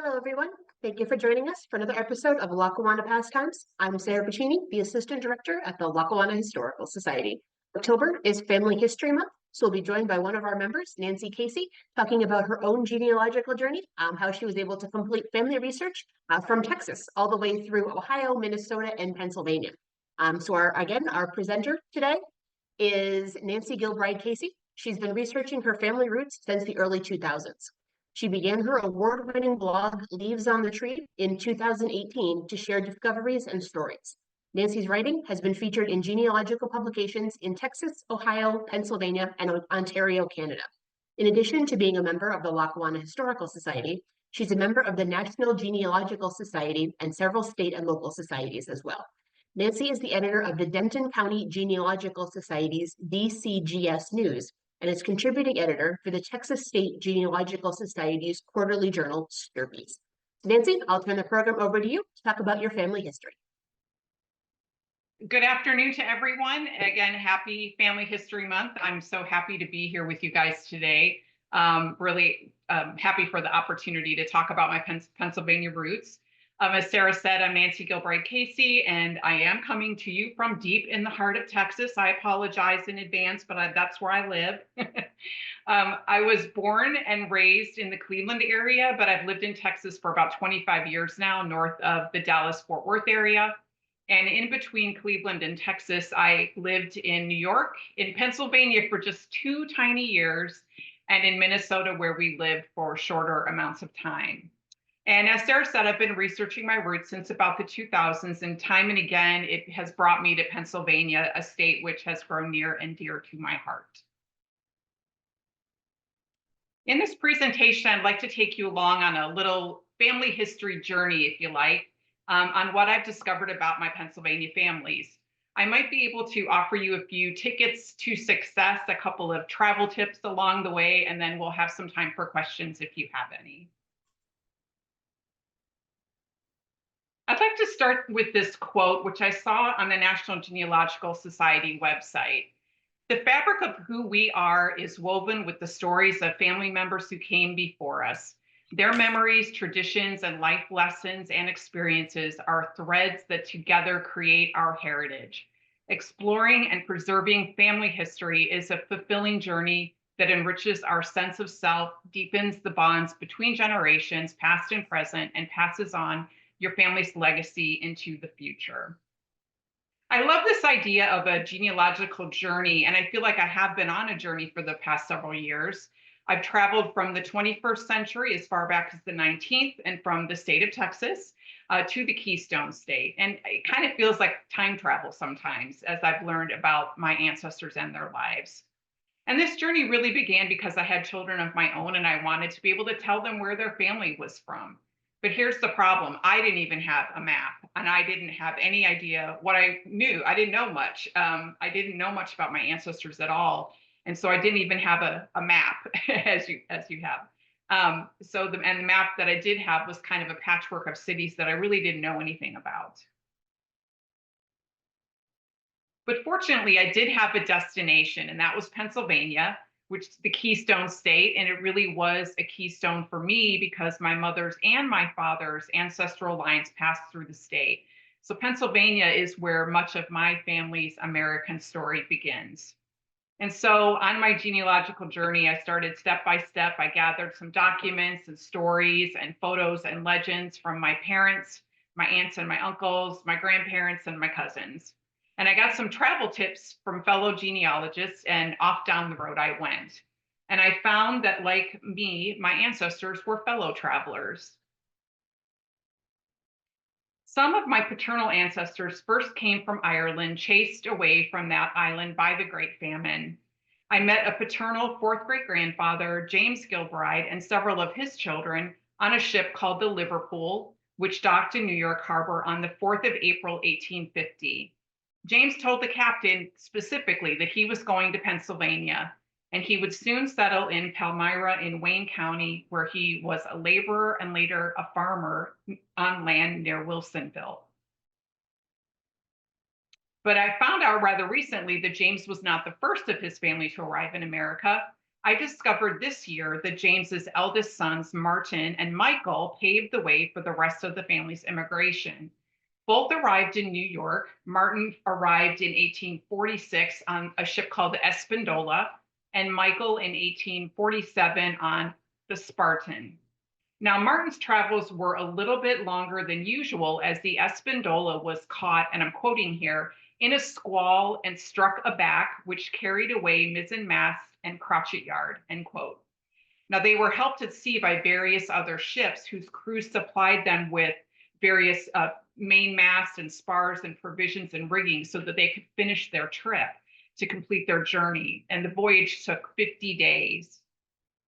Hello, everyone. Thank you for joining us for another episode of Lackawanna Pastimes. I'm Sarah Pacini, the Assistant Director at the Lackawanna Historical Society. October is Family History Month, so we'll be joined by one of our members, Nancy Casey, talking about her own genealogical journey, how she was able to complete family research from Texas all the way through Ohio, Minnesota, and Pennsylvania. Our presenter today is Nancy Gilbride Casey. She's been researching her family roots since the early 2000s. She began her award-winning blog, Leaves on the Tree, in 2018 to share discoveries and stories. Nancy's writing has been featured in genealogical publications in Texas, Ohio, Pennsylvania, and Ontario, Canada. In addition to being a member of the Lackawanna Historical Society, she's a member of the National Genealogical Society and several state and local societies as well. Nancy is the editor of the Denton County Genealogical Society's DCGS News, and is contributing editor for the Texas State Genealogical Society's quarterly journal, Sturpies. Nancy, I'll turn the program over to you to talk about your family history. Good afternoon to everyone. Again, happy Family History Month. I'm so happy to be here with you guys today. Really happy for the opportunity to talk about my Pennsylvania roots. As Sarah said, I'm Nancy Gilbride Casey, and I am coming to you from deep in the heart of Texas. I apologize in advance, but that's where I live. I was born and raised in the Cleveland area, but I've lived in Texas for about 25 years now, north of the Dallas-Fort Worth area. And in between Cleveland and Texas, I lived in New York, in Pennsylvania for just 2 tiny years, and in Minnesota, where we lived for shorter amounts of time. And as Sarah said, I've been researching my roots since about the 2000s, and time and again, it has brought me to Pennsylvania, a state which has grown near and dear to my heart. In this presentation, I'd like to take you along on a little family history journey, if you like, on what I've discovered about my Pennsylvania families. I might be able to offer you a few tickets to success, a couple of travel tips along the way, and then we'll have some time for questions if you have any. I'd like to start with this quote, which I saw on the National Genealogical Society website. The fabric of who we are is woven with the stories of family members who came before us. Their memories, traditions, and life lessons and experiences are threads that together create our heritage. Exploring and preserving family history is a fulfilling journey that enriches our sense of self, deepens the bonds between generations, past and present, and passes on your family's legacy into the future. I love this idea of a genealogical journey, and I feel like I have been on a journey for the past several years. I've traveled from the 21st century as far back as the 19th, and from the state of Texas to the Keystone State. And it kind of feels like time travel sometimes as I've learned about my ancestors and their lives. And this journey really began because I had children of my own, and I wanted to be able to tell them where their family was from. But here's the problem. I didn't even have a map, and I didn't have any idea what I knew. I didn't know much. I didn't know much about my ancestors at all. And so I didn't even have a map as you have. The map that I did have was kind of a patchwork of cities that I really didn't know anything about. But fortunately, I did have a destination, and that was Pennsylvania, which is the Keystone State. And it really was a keystone for me because my mother's and my father's ancestral lines passed through the state. So Pennsylvania is where much of my family's American story begins. And so on my genealogical journey, I started step by step. I gathered some documents and stories and photos and legends from my parents, my aunts and my uncles, my grandparents, and my cousins. And I got some travel tips from fellow genealogists, and off down the road I went. And I found that, like me, my ancestors were fellow travelers. Some of my paternal ancestors first came from Ireland, chased away from that island by the Great Famine. I met a paternal 4th great-grandfather, James Gilbride, and several of his children on a ship called the Liverpool, which docked in New York Harbor on the 4th of April, 1850. James told the captain specifically that he was going to Pennsylvania, and he would soon settle in Palmyra in Wayne County, where he was a laborer and later a farmer on land near Wilsonville. But I found out rather recently that James was not the first of his family to arrive in America. I discovered this year that James's eldest sons, Martin and Michael, paved the way for the rest of the family's immigration. Both arrived in New York. Martin arrived in 1846 on a ship called the Espindola, and Michael in 1847 on the Spartan. Now, Martin's travels were a little bit longer than usual as the Espindola was caught, and I'm quoting here, in a squall and struck aback, which carried away mizzen mast and crotchet yard, end quote. Now, they were helped at sea by various other ships whose crews supplied them with various mainmast and spars and provisions and rigging so that they could finish their trip to complete their journey. And the voyage took 50 days.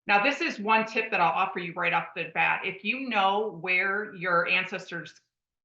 Now, this is one tip that I'll offer you right off the bat. If you know where your ancestors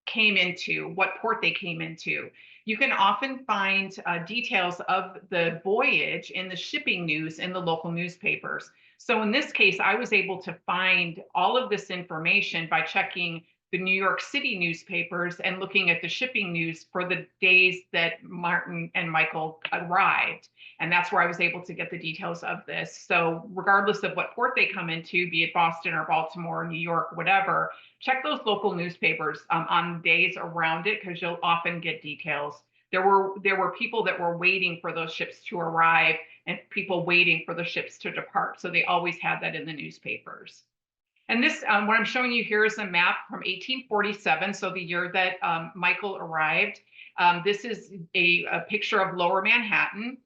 came into, what port they came into, you can often find details of the voyage in the shipping news in the local newspapers. So in this case, I was able to find all of this information by checking the New York City newspapers and looking at the shipping news for the days that Martin and Michael arrived. And that's where I was able to get the details of this. So regardless of what port they come into, be it Boston or Baltimore, New York, whatever, check those local newspapers on days around it, because you'll often get details. There were people that were waiting for those ships to arrive and people waiting for the ships to depart. So they always had that in the newspapers. And this, what I'm showing you here is a map from 1847, so the year that Michael arrived. This is a picture of Lower Manhattan.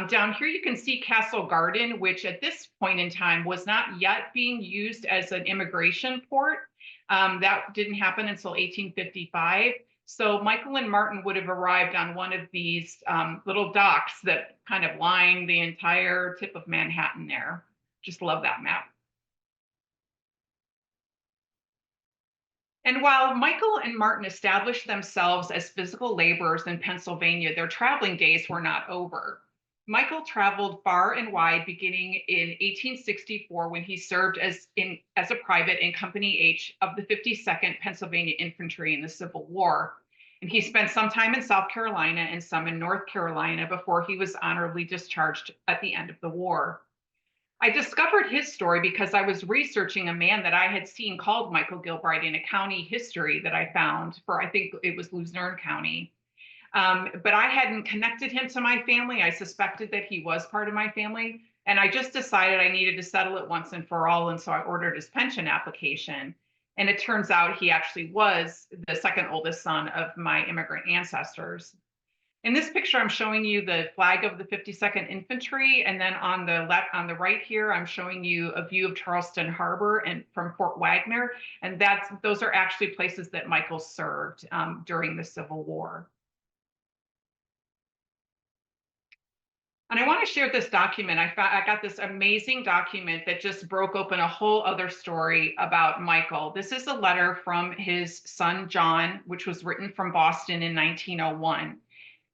Down here you can see Castle Garden, which at this point in time was not yet being used as an immigration port. That didn't happen until 1855. So Michael and Martin would have arrived on one of these little docks that kind of line the entire tip of Manhattan there. Just love that map. And while Michael and Martin established themselves as physical laborers in Pennsylvania, their traveling days were not over. Michael traveled far and wide beginning in 1864 when he served as a private in Company H of the 52nd Pennsylvania Infantry in the Civil War. And he spent some time in South Carolina and some in North Carolina before he was honorably discharged at the end of the war. I discovered his story because I was researching a man that I had seen called Michael Gilbride in a county history that I found for, I think it was Luzerne County. But I hadn't connected him to my family. I suspected that he was part of my family. And I just decided I needed to settle it once and for all. And so I ordered his pension application. And it turns out he actually was the second oldest son of my immigrant ancestors. In this picture, I'm showing you the flag of the 52nd Infantry, and then on the left, on the right here, I'm showing you a view of Charleston Harbor and from Fort Wagner, and those are actually places that Michael served during the Civil War. And I want to share this document. I got this amazing document that just broke open a whole other story about Michael. This is a letter from his son John, which was written from Boston in 1901.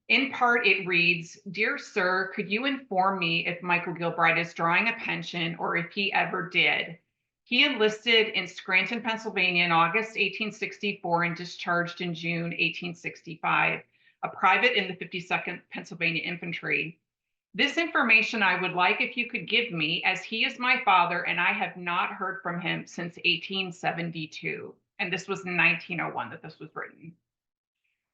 In part, it reads, "Dear Sir, could you inform me if Michael Gilbride is drawing a pension or if he ever did? He enlisted in Scranton, Pennsylvania in August 1864 and discharged in June 1865, a private in the 52nd Pennsylvania Infantry. This information I would like if you could give me, as he is my father and I have not heard from him since 1872. And this was in 1901 that this was written.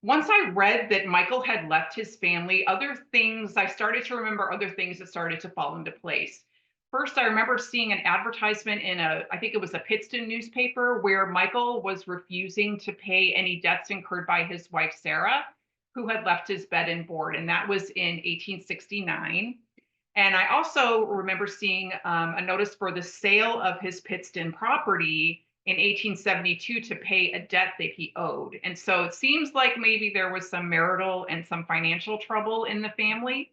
Once I read that Michael had left his family, I started to remember other things that started to fall into place. First, I remember seeing an advertisement in I think it was a Pittston newspaper, where Michael was refusing to pay any debts incurred by his wife, Sarah, who had left his bed and board, and that was in 1869. And I also remember seeing a notice for the sale of his Pittston property in 1872 to pay a debt that he owed. And so it seems like maybe there was some marital and some financial trouble in the family.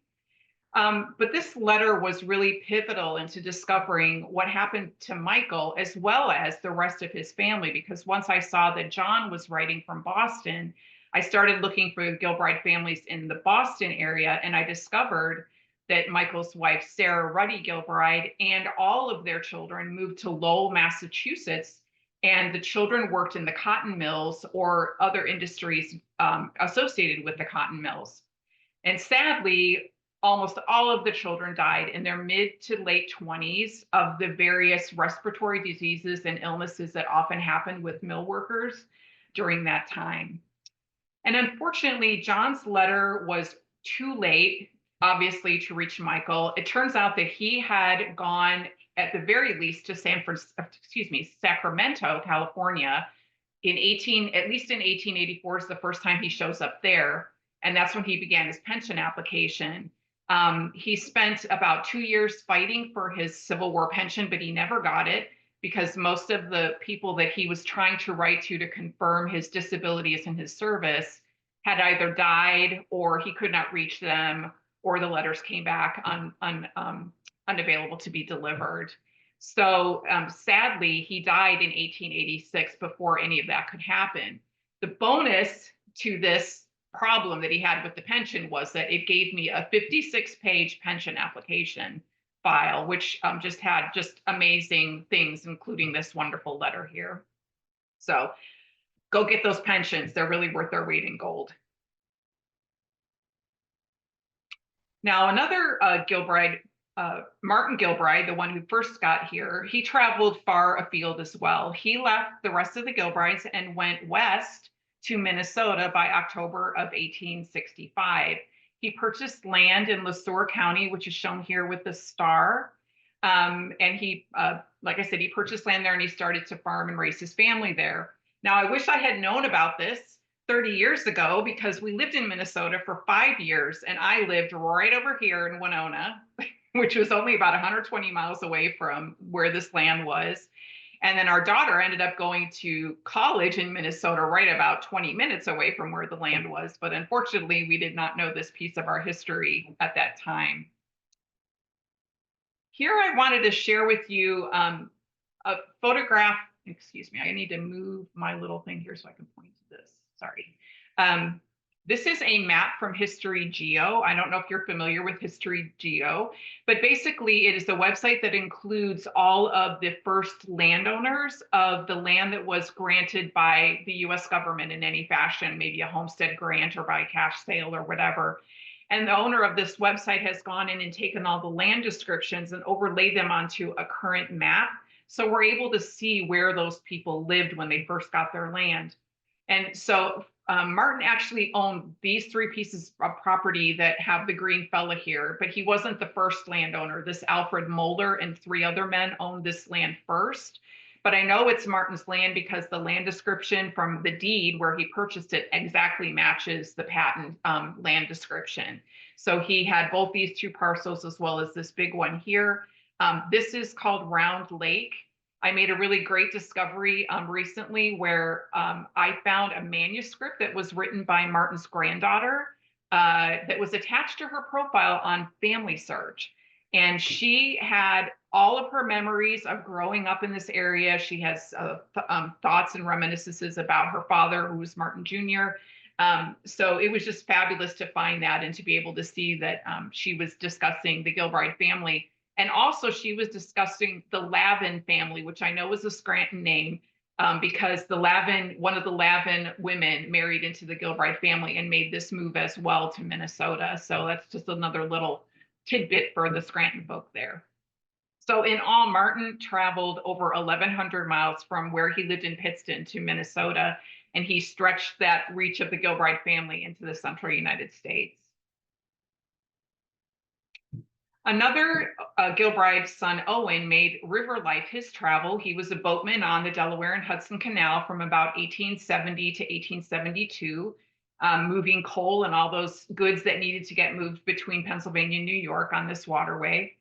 But this letter was really pivotal into discovering what happened to Michael as well as the rest of his family, because once I saw that John was writing from Boston, I started looking for Gilbride families in the Boston area, and I discovered that Michael's wife, Sarah Ruddy Gilbride, and all of their children moved to Lowell, Massachusetts, and the children worked in the cotton mills or other industries associated with the cotton mills. And sadly, almost all of the children died in their mid to late 20s of the various respiratory diseases and illnesses that often happen with mill workers during that time. And unfortunately, John's letter was too late, obviously, to reach Michael. It turns out that he had gone, at the very least, to Sacramento, California, at least in 1884 is the first time he shows up there, and that's when he began his pension application. He spent about 2 years fighting for his Civil War pension, but he never got it because most of the people that he was trying to write to confirm his disabilities in his service had either died or he could not reach them, or the letters came back unavailable to be delivered. So sadly, he died in 1886 before any of that could happen. The bonus to this problem that he had with the pension was that it gave me a 56-page pension application file, which just had amazing things, including this wonderful letter here. So go get those pensions. They're really worth their weight in gold. Now, another Gilbride, Martin Gilbride, the one who first got here, he traveled far afield as well. He left the rest of the Gilbrides and went west to Minnesota by October of 1865. He purchased land in Luzerne County, which is shown here with the star. And he, like I said, he purchased land there and he started to farm and raise his family there. Now, I wish I had known about this 30 years ago, because we lived in Minnesota for 5 years and I lived right over here in Winona, which was only about 120 miles away from where this land was. And then our daughter ended up going to college in Minnesota, right about 20 minutes away from where the land was. But unfortunately, we did not know this piece of our history at that time. Here, I wanted to share with you a photograph. Excuse me, I need to move my little thing here so I can point to this. Sorry. This is a map from History Geo. I don't know if you're familiar with History Geo, but basically it is a website that includes all of the first landowners of the land that was granted by the US government in any fashion, maybe a homestead grant or by cash sale or whatever. And the owner of this website has gone in and taken all the land descriptions and overlaid them onto a current map. So we're able to see where those people lived when they first got their land. And so Martin actually owned these 3 pieces of property that have the green fella here, but he wasn't the first landowner. This Alfred Moeller and 3 other men owned this land first. But I know it's Martin's land because the land description from the deed where he purchased it exactly matches the patent land description. So he had both these 2 parcels as well as this big one here. This is called Round Lake. I made a really great discovery recently where I found a manuscript that was written by Martin's granddaughter that was attached to her profile on Family Search. And she had all of her memories of growing up in this area. She has thoughts and reminiscences about her father, who was Martin Jr. So it was just fabulous to find that and to be able to see that she was discussing the Gilbride family. And also she was discussing the Lavin family, which I know is a Scranton name because one of the Lavin women married into the Gilbride family and made this move as well to Minnesota. So that's just another little tidbit for the Scranton folk there. So in all, Martin traveled over 1,100 miles from where he lived in Pittston to Minnesota, and he stretched that reach of the Gilbride family into the central United States. Another Gilbride son, Owen, made river life his travel. He was a boatman on the Delaware and Hudson Canal from about 1870 to 1872, moving coal and all those goods that needed to get moved between Pennsylvania and New York on this waterway.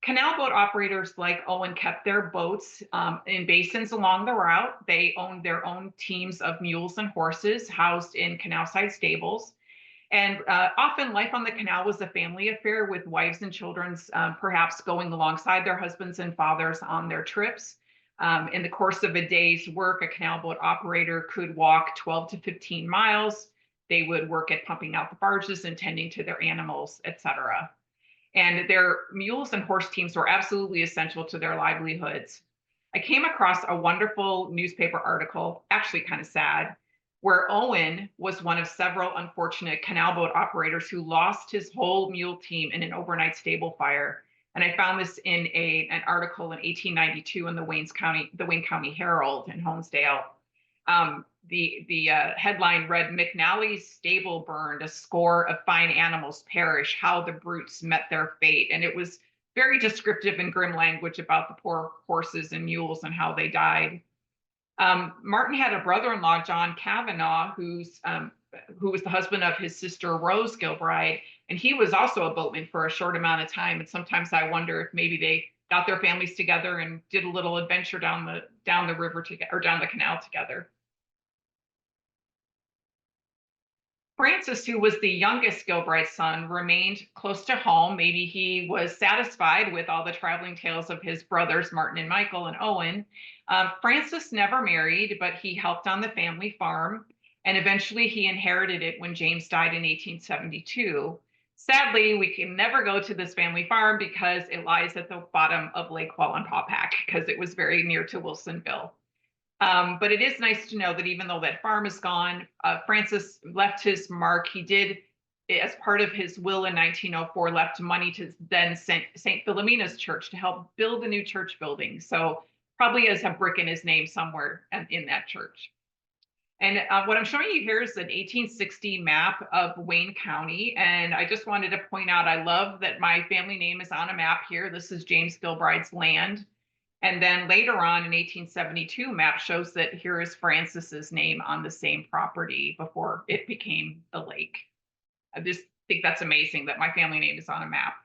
Canal boat operators like Owen kept their boats in basins along the route. They owned their own teams of mules and horses housed in canal-side stables. And often life on the canal was a family affair with wives and children perhaps going alongside their husbands and fathers on their trips. In the course of a day's work, a canal boat operator could walk 12 to 15 miles. They would work at pumping out the barges and tending to their animals, etc. And their mules and horse teams were absolutely essential to their livelihoods. I came across a wonderful newspaper article, actually kind of sad, where Owen was one of several unfortunate canal boat operators who lost his whole mule team in an overnight stable fire. And I found this in an article in 1892 in the Wayne County Herald in Holmesdale. The headline read, "McNally's stable burned, a score of fine animals perish, how the brutes met their fate." And it was very descriptive and grim language about the poor horses and mules and how they died. Martin had a brother-in-law, John Kavanaugh, who was the husband of his sister Rose Gilbride, and he was also a boatman for a short amount of time. And sometimes I wonder if maybe they got their families together and did a little adventure down the river together, or down the canal together. Francis, who was the youngest Gilbride son, remained close to home. Maybe he was satisfied with all the traveling tales of his brothers, Martin and Michael and Owen. Francis never married, but he helped on the family farm, and eventually he inherited it when James died in 1872. Sadly, we can never go to this family farm because it lies at the bottom of Lake Wallenpaupack, because it was very near to Wilsonville. But it is nice to know that even though that farm is gone, Francis left his mark. He did, as part of his will in 1904, left money to then St. Philomena's Church to help build a new church building. So probably has a brick in his name somewhere in that church. And what I'm showing you here is an 1860 map of Wayne County. And I just wanted to point out, I love that my family name is on a map here. This is James Gilbride's land. And then later on in 1872, map shows that here is Francis's name on the same property before it became the lake. I just think that's amazing that my family name is on a map.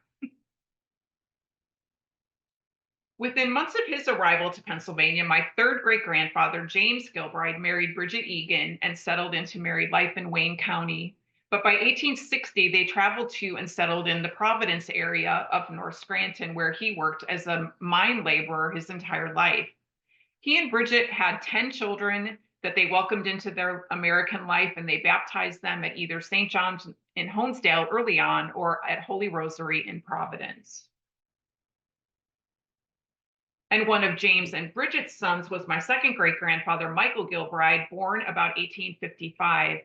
Within months of his arrival to Pennsylvania, my third great-grandfather, James Gilbride, married Bridget Egan and settled into married life in Wayne County. But by 1860, they traveled to and settled in the Providence area of North Scranton, where he worked as a mine laborer his entire life. He and Bridget had 10 children that they welcomed into their American life, and they baptized them at either St. John's in Holmesdale early on or at Holy Rosary in Providence. And one of James and Bridget's sons was my second great-grandfather, Michael Gilbride, born about 1855.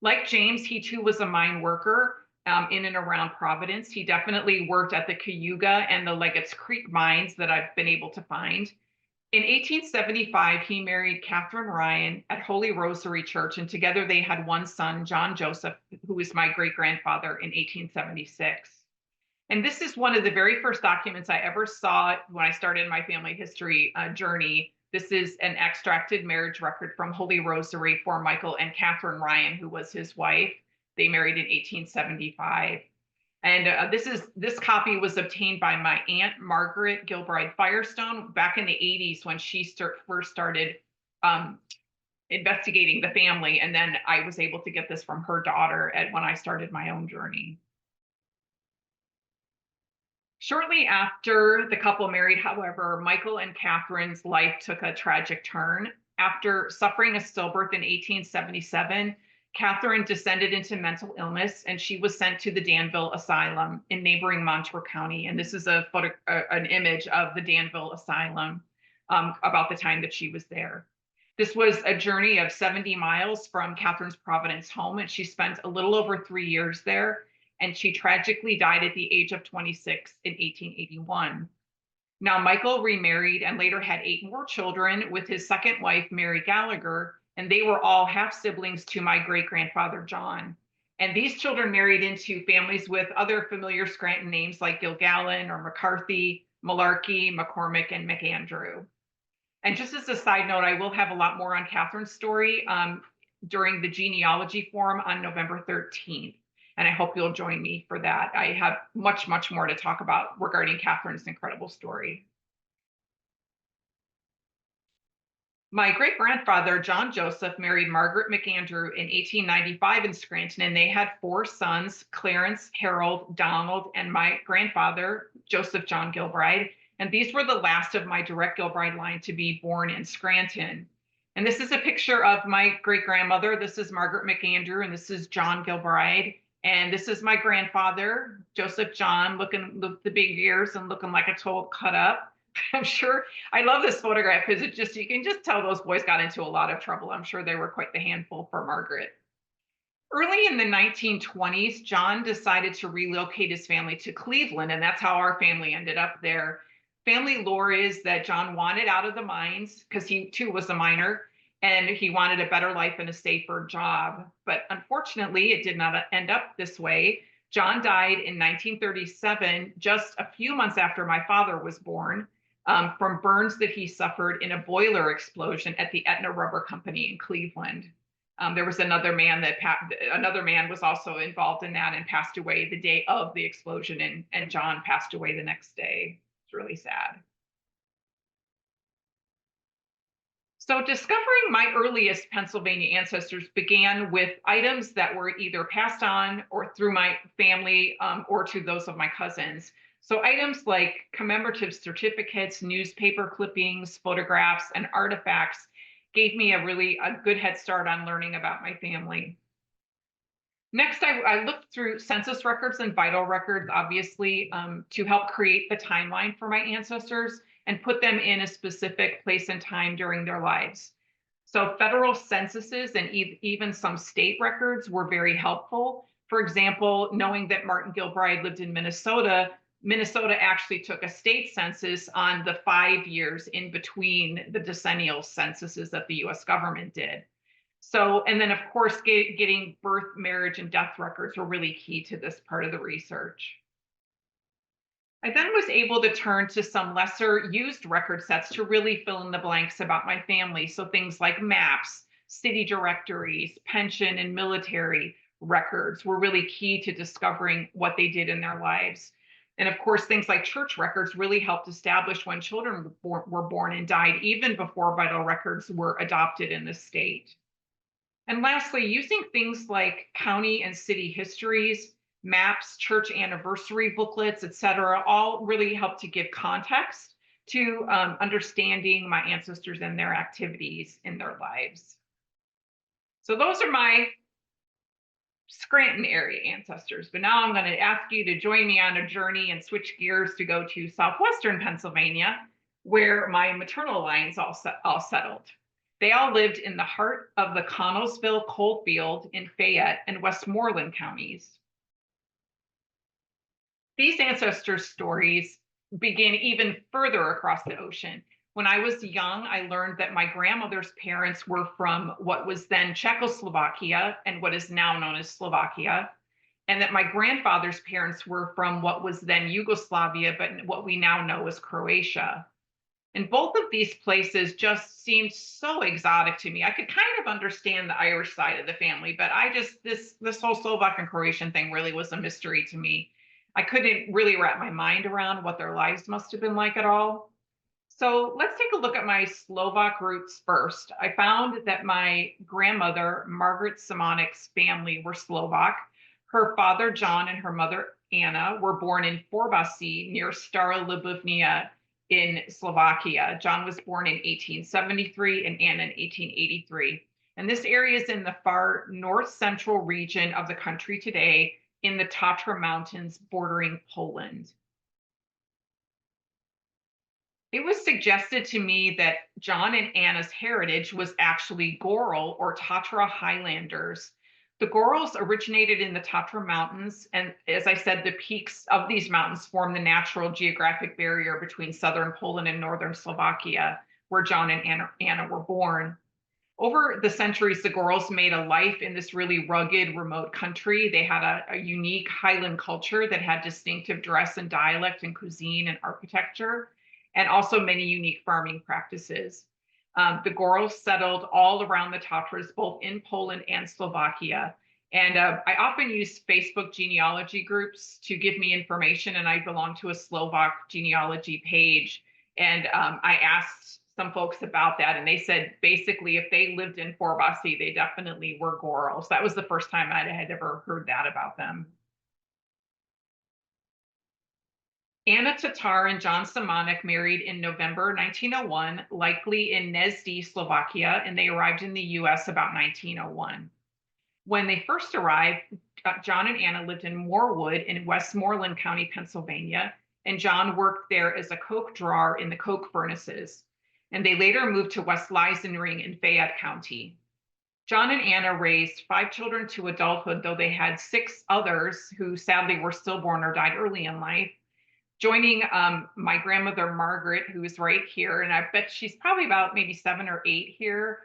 Like James, he too was a mine worker in and around Providence. He definitely worked at the Cayuga and the Leggett's Creek mines that I've been able to find. In 1875, he married Catherine Ryan at Holy Rosary Church, and together they had one son, John Joseph, who was my great-grandfather in 1876. And this is one of the very first documents I ever saw when I started my family history journey. This is an extracted marriage record from Holy Rosary for Michael and Catherine Ryan, who was his wife. They married in 1875. And this copy was obtained by my Aunt Margaret Gilbride Firestone back in the 80s when she first started investigating the family. And then I was able to get this from her daughter when I started my own journey. Shortly after the couple married, however, Michael and Catherine's life took a tragic turn. After suffering a stillbirth in 1877, Catherine descended into mental illness, and she was sent to the Danville Asylum in neighboring Montour County. And this is an image of the Danville Asylum about the time that she was there. This was a journey of 70 miles from Catherine's Providence home, and she spent a little over 3 years there. And she tragically died at the age of 26 in 1881. Now, Michael remarried and later had 8 more children with his second wife, Mary Gallagher, and they were all half-siblings to my great-grandfather, John. And these children married into families with other familiar Scranton names like Gilgallen or McCarthy, Malarkey, McCormick, and McAndrew. And just as a side note, I will have a lot more on Catherine's story during the genealogy forum on November 13th. And I hope you'll join me for that. I have much, much more to talk about regarding Catherine's incredible story. My great-grandfather, John Joseph, married Margaret McAndrew in 1895 in Scranton, and they had 4 sons, Clarence, Harold, Donald, and my grandfather, Joseph John Gilbride. And these were the last of my direct Gilbride line to be born in Scranton. And this is a picture of my great-grandmother. This is Margaret McAndrew, and this is John Gilbride. And this is my grandfather, Joseph John, looking the big ears and looking like a total cut up. I'm sure I love this photograph because you can just tell those boys got into a lot of trouble. I'm sure they were quite the handful for Margaret. Early in the 1920s, John decided to relocate his family to Cleveland, and that's how our family ended up there. Family lore is that John wanted out of the mines because he too was a miner and he wanted a better life and a safer job. But unfortunately, it did not end up this way. John died in 1937, just a few months after my father was born, from burns that he suffered in a boiler explosion at the Aetna Rubber Company in Cleveland. There was another man was also involved in that and passed away the day of the explosion, and John passed away the next day. It's really sad. So discovering my earliest Pennsylvania ancestors began with items that were either passed on or through my family or to those of my cousins. So items like commemorative certificates, newspaper clippings, photographs, and artifacts gave me a good head start on learning about my family. Next, I looked through census records and vital records, obviously, to help create the timeline for my ancestors and put them in a specific place and time during their lives. So federal censuses and even some state records were very helpful. For example, knowing that Martin Gilbride lived in Minnesota, Minnesota actually took a state census on the 5 years in between the decennial censuses that the US government did. So, and then of course, getting birth, marriage, and death records were really key to this part of the research. I then was able to turn to some lesser used record sets to really fill in the blanks about my family. So things like maps, city directories, pension and military records were really key to discovering what they did in their lives. And of course, things like church records really helped establish when children were born and died, even before vital records were adopted in the state. And lastly, using things like county and city histories, maps, church anniversary booklets, et cetera, all really help to give context to understanding my ancestors and their activities in their lives. So those are my Scranton area ancestors. But now I'm going to ask you to join me on a journey and switch gears to go to southwestern Pennsylvania, where my maternal lines all settled. They all lived in the heart of the Connellsville coal field in Fayette and Westmoreland counties. These ancestor stories begin even further across the ocean. When I was young, I learned that my grandmother's parents were from what was then Czechoslovakia and what is now known as Slovakia, and that my grandfather's parents were from what was then Yugoslavia, but what we now know as Croatia. And both of these places just seemed so exotic to me. I could kind of understand the Irish side of the family, but this whole Slovak and Croatian thing really was a mystery to me. I couldn't really wrap my mind around what their lives must have been like at all. So let's take a look at my Slovak roots first. I found that my grandmother, Margaret Simonic's family were Slovak. Her father, John, and her mother, Anna, were born in Forbasi near Stara Libovnia in Slovakia. John was born in 1873 and Anna in 1883. And this area is in the far north central region of the country today in the Tatra Mountains bordering Poland. It was suggested to me that John and Anna's heritage was actually Goral or Tatra Highlanders. The Gorals originated in the Tatra Mountains, and as I said, the peaks of these mountains form the natural geographic barrier between southern Poland and northern Slovakia, where John and Anna were born. Over the centuries, the Gorals made a life in this really rugged, remote country. They had a unique Highland culture that had distinctive dress and dialect and cuisine and architecture, and also many unique farming practices. The Gorals settled all around the Tatras, both in Poland and Slovakia. And I often use Facebook genealogy groups to give me information, and I belong to a Slovak genealogy page. And I asked some folks about that, and they said basically if they lived in Forbasi, they definitely were Gorals. That was the first time I had ever heard that about them. Anna Tatar and John Simonik married in November 1901, likely in Nezdy, Slovakia, and they arrived in the US about 1901. When they first arrived, John and Anna lived in Morewood in Westmoreland County, Pennsylvania, and John worked there as a coke drawer in the coke furnaces. And they later moved to West Luzerne in Fayette County. John and Anna raised 5 children to adulthood, though they had 6 others who sadly were stillborn or died early in life. Joining my grandmother, Margaret, who is right here, and I bet she's probably about maybe 7 or 8 here,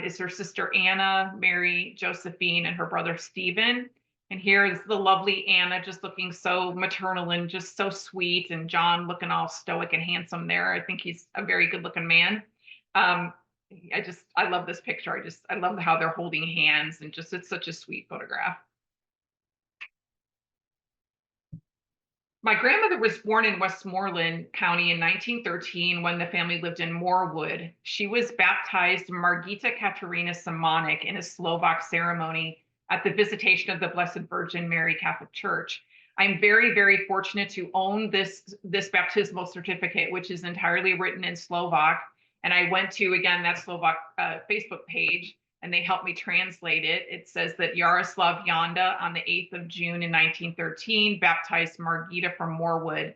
is her sister Anna, Mary, Josephine, and her brother Stephen. And here is the lovely Anna, just looking so maternal and just so sweet, and John looking all stoic and handsome there. I think he's a very good looking man. I love this picture. I love how they're holding hands, and just, it's such a sweet photograph. My grandmother was born in Westmoreland County in 1913 when the family lived in Morewood. She was baptized Margita Katerina Simonik in a Slovak ceremony at the Visitation of the Blessed Virgin Mary Catholic Church. I'm very, very fortunate to own this baptismal certificate, which is entirely written in Slovak. And I went to, again, that Slovak Facebook page, and they helped me translate it. It says that Yaroslav Yanda on the 8th of June in 1913 baptized Margita from Morewood.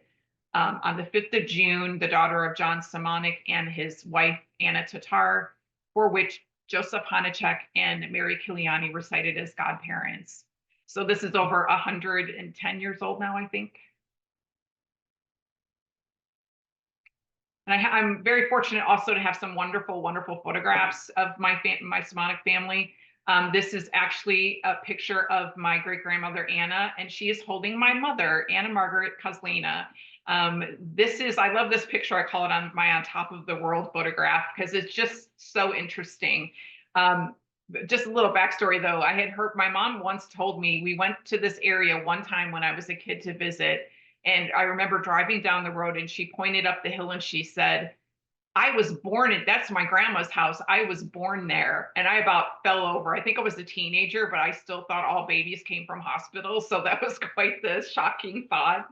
On the 5th of June, the daughter of John Simonik and his wife, Anna Tatar, for which Joseph Hanacek and Mary Kiliani were cited as godparents. So this is over 110 years old now, I think. And I'm very fortunate also to have some wonderful, wonderful photographs of my Simonik family. This is actually a picture of my great-grandmother, Anna, and she is holding my mother, Anna Margaret Kozlina. I love this picture. I call it on top of the world photograph because it's just so interesting. Just a little backstory though, I had heard, my mom once told me, we went to this area one time when I was a kid to visit, and I remember driving down the road and she pointed up the hill and she said, I was born in, that's my grandma's house. I was born there. And I about fell over. I think I was a teenager, but I still thought all babies came from hospitals. So that was quite the shocking thought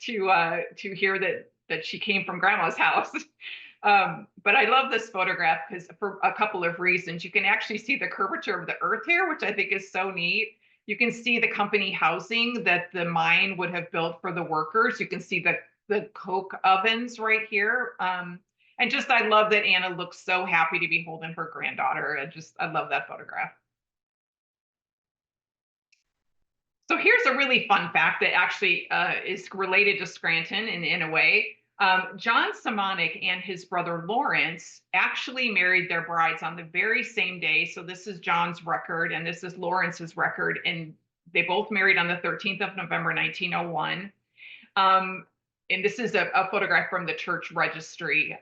to hear that she came from grandma's house. But I love this photograph because for a couple of reasons. You can actually see the curvature of the earth here, which I think is so neat. You can see the company housing that the mine would have built for the workers. You can see the coke ovens right here. And just, I love that Anna looks so happy to be holding her granddaughter. I love that photograph. So here's a really fun fact that actually is related to Scranton in a way. John Simonik and his brother Lawrence actually married their brides on the very same day. So this is John's record and this is Lawrence's record. And they both married on the 13th of November, 1901. And this is a photograph from the church registry,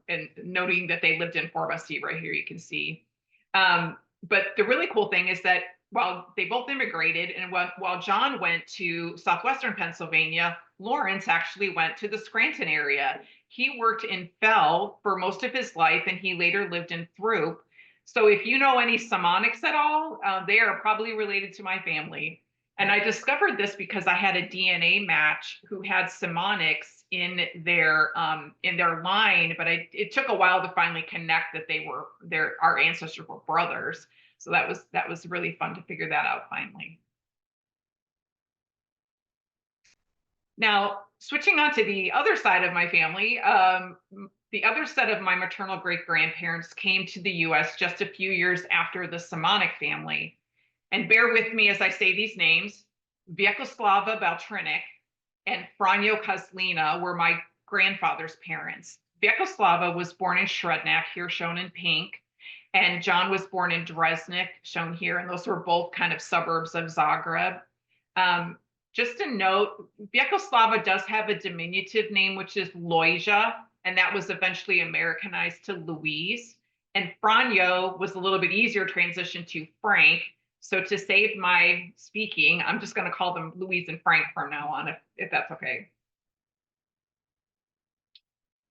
and noting that they lived in Fort Bastille right here, you can see. But the really cool thing is that while they both immigrated, and while John went to southwestern Pennsylvania, Lawrence actually went to the Scranton area. He worked in Fell for most of his life, and he later lived in Throop. So if you know any Simonics at all, they are probably related to my family. And I discovered this because I had a DNA match who had Simonics in their line, but it took a while to finally connect that our ancestors were brothers. So that was really fun to figure that out finally. Now, switching on to the other side of my family, the other set of my maternal great-grandparents came to the US just a few years after the Simonik family. And bear with me as I say these names. Vyacheslava Baltrinik and Franjo Kozlina were my grandfather's parents. Vyacheslava was born in Shrednak, here shown in pink, and John was born in Dresnik, shown here, and those were both kind of suburbs of Zagreb. Just a note, Vyacheslava does have a diminutive name, which is Lojza, and that was eventually Americanized to Louise. And Franjo was a little bit easier transition to Frank. So to save my speaking, I'm just going to call them Louise and Frank from now on, if that's okay.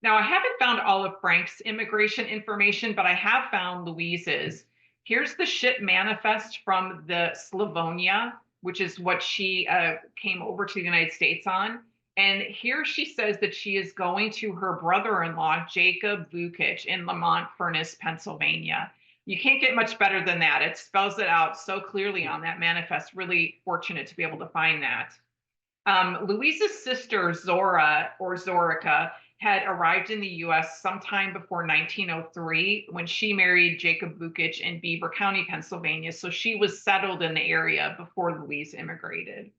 Now, I haven't found all of Frank's immigration information, but I have found Louise's. Here's the ship manifest from the Slavonia, which is what she came over to the United States on. And here she says that she is going to her brother-in-law, Jacob Vukic, in Lamont Furnace, Pennsylvania. You can't get much better than that. It spells it out so clearly on that manifest. Really fortunate to be able to find that. Louise's sister Zora, or Zorica, had arrived in the US sometime before 1903 when she married Jacob Bukich in Beaver County, Pennsylvania. So she was settled in the area before Louise immigrated.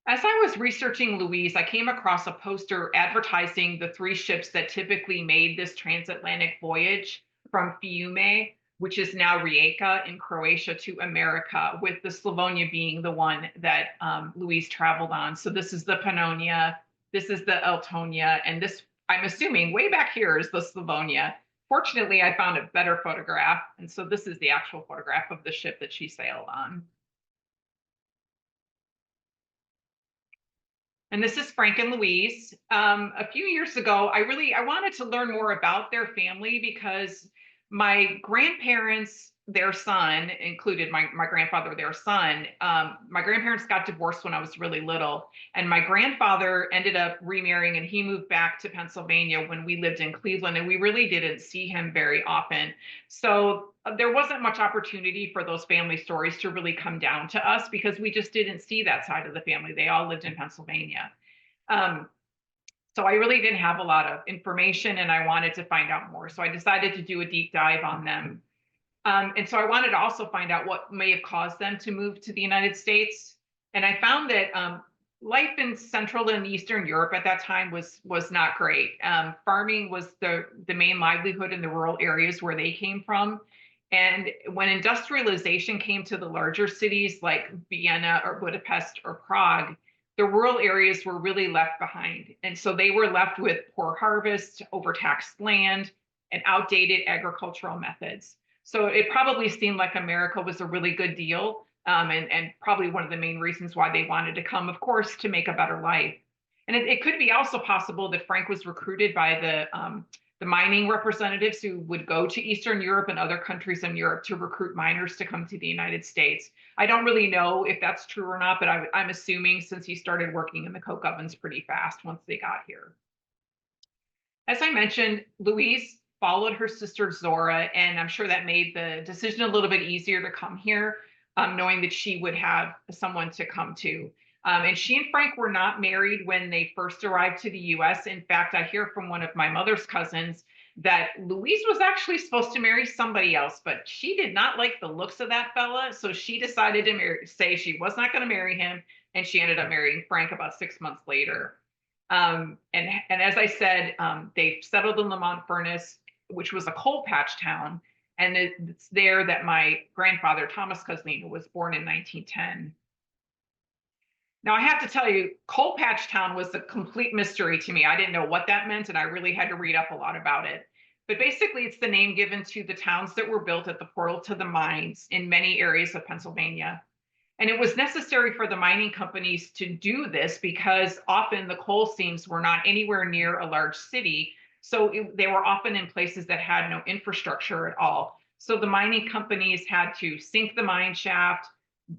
As I was researching Louise, I came across a poster advertising the three ships that typically made this transatlantic voyage from Fiume, which is now Rijeka in Croatia, to America, with the Slavonia being the one that Louise traveled on. So this is the Pannonia, this is the Eltonia, and this, I'm assuming, way back here is the Slavonia. Fortunately, I found a better photograph, and so this is the actual photograph of the ship that she sailed on. And this is Frank and Louise. A few years ago, I wanted to learn more about their family because my grandparents, their son, included my grandfather, their son. My grandparents got divorced when I was really little, and my grandfather ended up remarrying, and he moved back to Pennsylvania when we lived in Cleveland, and we really didn't see him very often. So there wasn't much opportunity for those family stories to really come down to us because we just didn't see that side of the family. They all lived in Pennsylvania. So I really didn't have a lot of information, and I wanted to find out more. So I decided to do a deep dive on them. And so I wanted to also find out what may have caused them to move to the United States. And I found that life in Central and Eastern Europe at that time was not great. Farming was the main livelihood in the rural areas where they came from. And when industrialization came to the larger cities like Vienna or Budapest or Prague, the rural areas were really left behind. And so they were left with poor harvests, overtaxed land, and outdated agricultural methods. So it probably seemed like America was a really good deal, and probably one of the main reasons why they wanted to come, of course, to make a better life. And it could be also possible that Frank was recruited by the mining representatives who would go to Eastern Europe and other countries in Europe to recruit miners to come to the United States. I don't really know if that's true or not, but I'm assuming since he started working in the coke ovens pretty fast once they got here. As I mentioned, Louise followed her sister Zora, and I'm sure that made the decision a little bit easier to come here, knowing that she would have someone to come to. And she and Frank were not married when they first arrived to the US. In fact, I hear from one of my mother's cousins that Louise was actually supposed to marry somebody else, but she did not like the looks of that fella. So she decided to say she was not going to marry him. And she ended up marrying Frank about 6 months later. And as I said, they settled in Lamont Furnace, which was a coal patch town. And it's there that my grandfather, Thomas Coslino, was born in 1910. Now, I have to tell you, Coal Patch Town was a complete mystery to me. I didn't know what that meant, and I really had to read up a lot about it. But basically, it's the name given to the towns that were built at the portal to the mines in many areas of Pennsylvania. And it was necessary for the mining companies to do this because often the coal seams were not anywhere near a large city. So they were often in places that had no infrastructure at all. So the mining companies had to sink the mine shaft,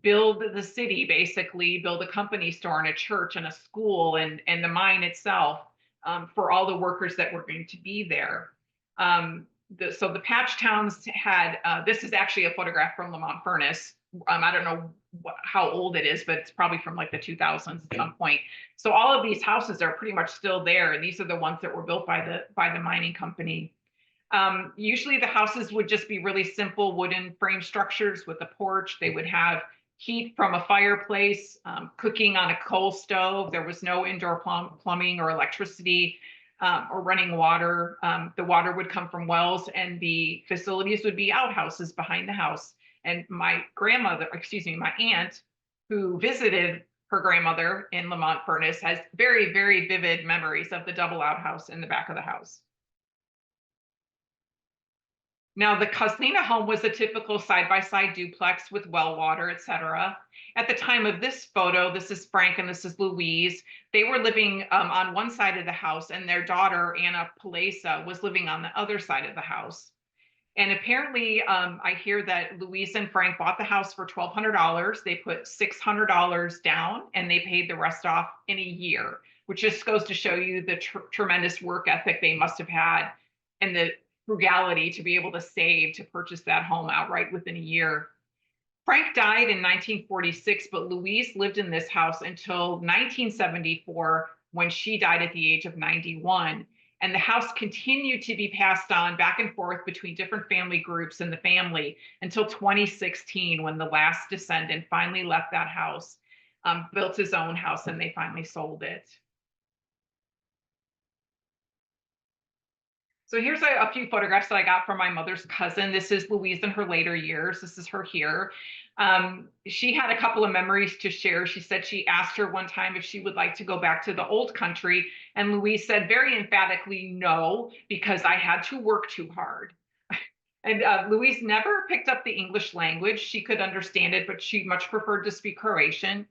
build the city, basically build a company store and a church and a school and the mine itself, for all the workers that were going to be there. So the patch towns had, this is actually a photograph from Lamont Furnace. I don't know how old it is, but it's probably from like the 2000s at some point. So all of these houses are pretty much still there. And these are the ones that were built by the mining company. Usually the houses would just be really simple wooden frame structures with a porch. They would have heat from a fireplace, cooking on a coal stove. There was no indoor plumbing or electricity or running water. The water would come from wells, and the facilities would be outhouses behind the house. And my aunt, who visited her grandmother in Lamont Furnace, has very, very vivid memories of the double outhouse in the back of the house. Now, the Coslina home was a typical side-by-side duplex with well water, et cetera. At the time of this photo, this is Frank and this is Louise. They were living on one side of the house, and their daughter, Anna Palesa, was living on the other side of the house. And apparently, I hear that Louise and Frank bought the house for $1,200. They put $600 down, and they paid the rest off in a year, which just goes to show you the tremendous work ethic they must have had and the frugality to be able to save to purchase that home outright within a year. Frank died in 1946, but Louise lived in this house until 1974 when she died at the age of 91. And the house continued to be passed on back and forth between different family groups in the family until 2016, when the last descendant finally left that house, built his own house, and they finally sold it. So here's a few photographs that I got from my mother's cousin. This is Louise in her later years. This is her here. She had a couple of memories to share. She said she asked her one time if she would like to go back to the old country. And Louise said very emphatically, no, because I had to work too hard. And Louise never picked up the English language. She could understand it, but she much preferred to speak Croatian.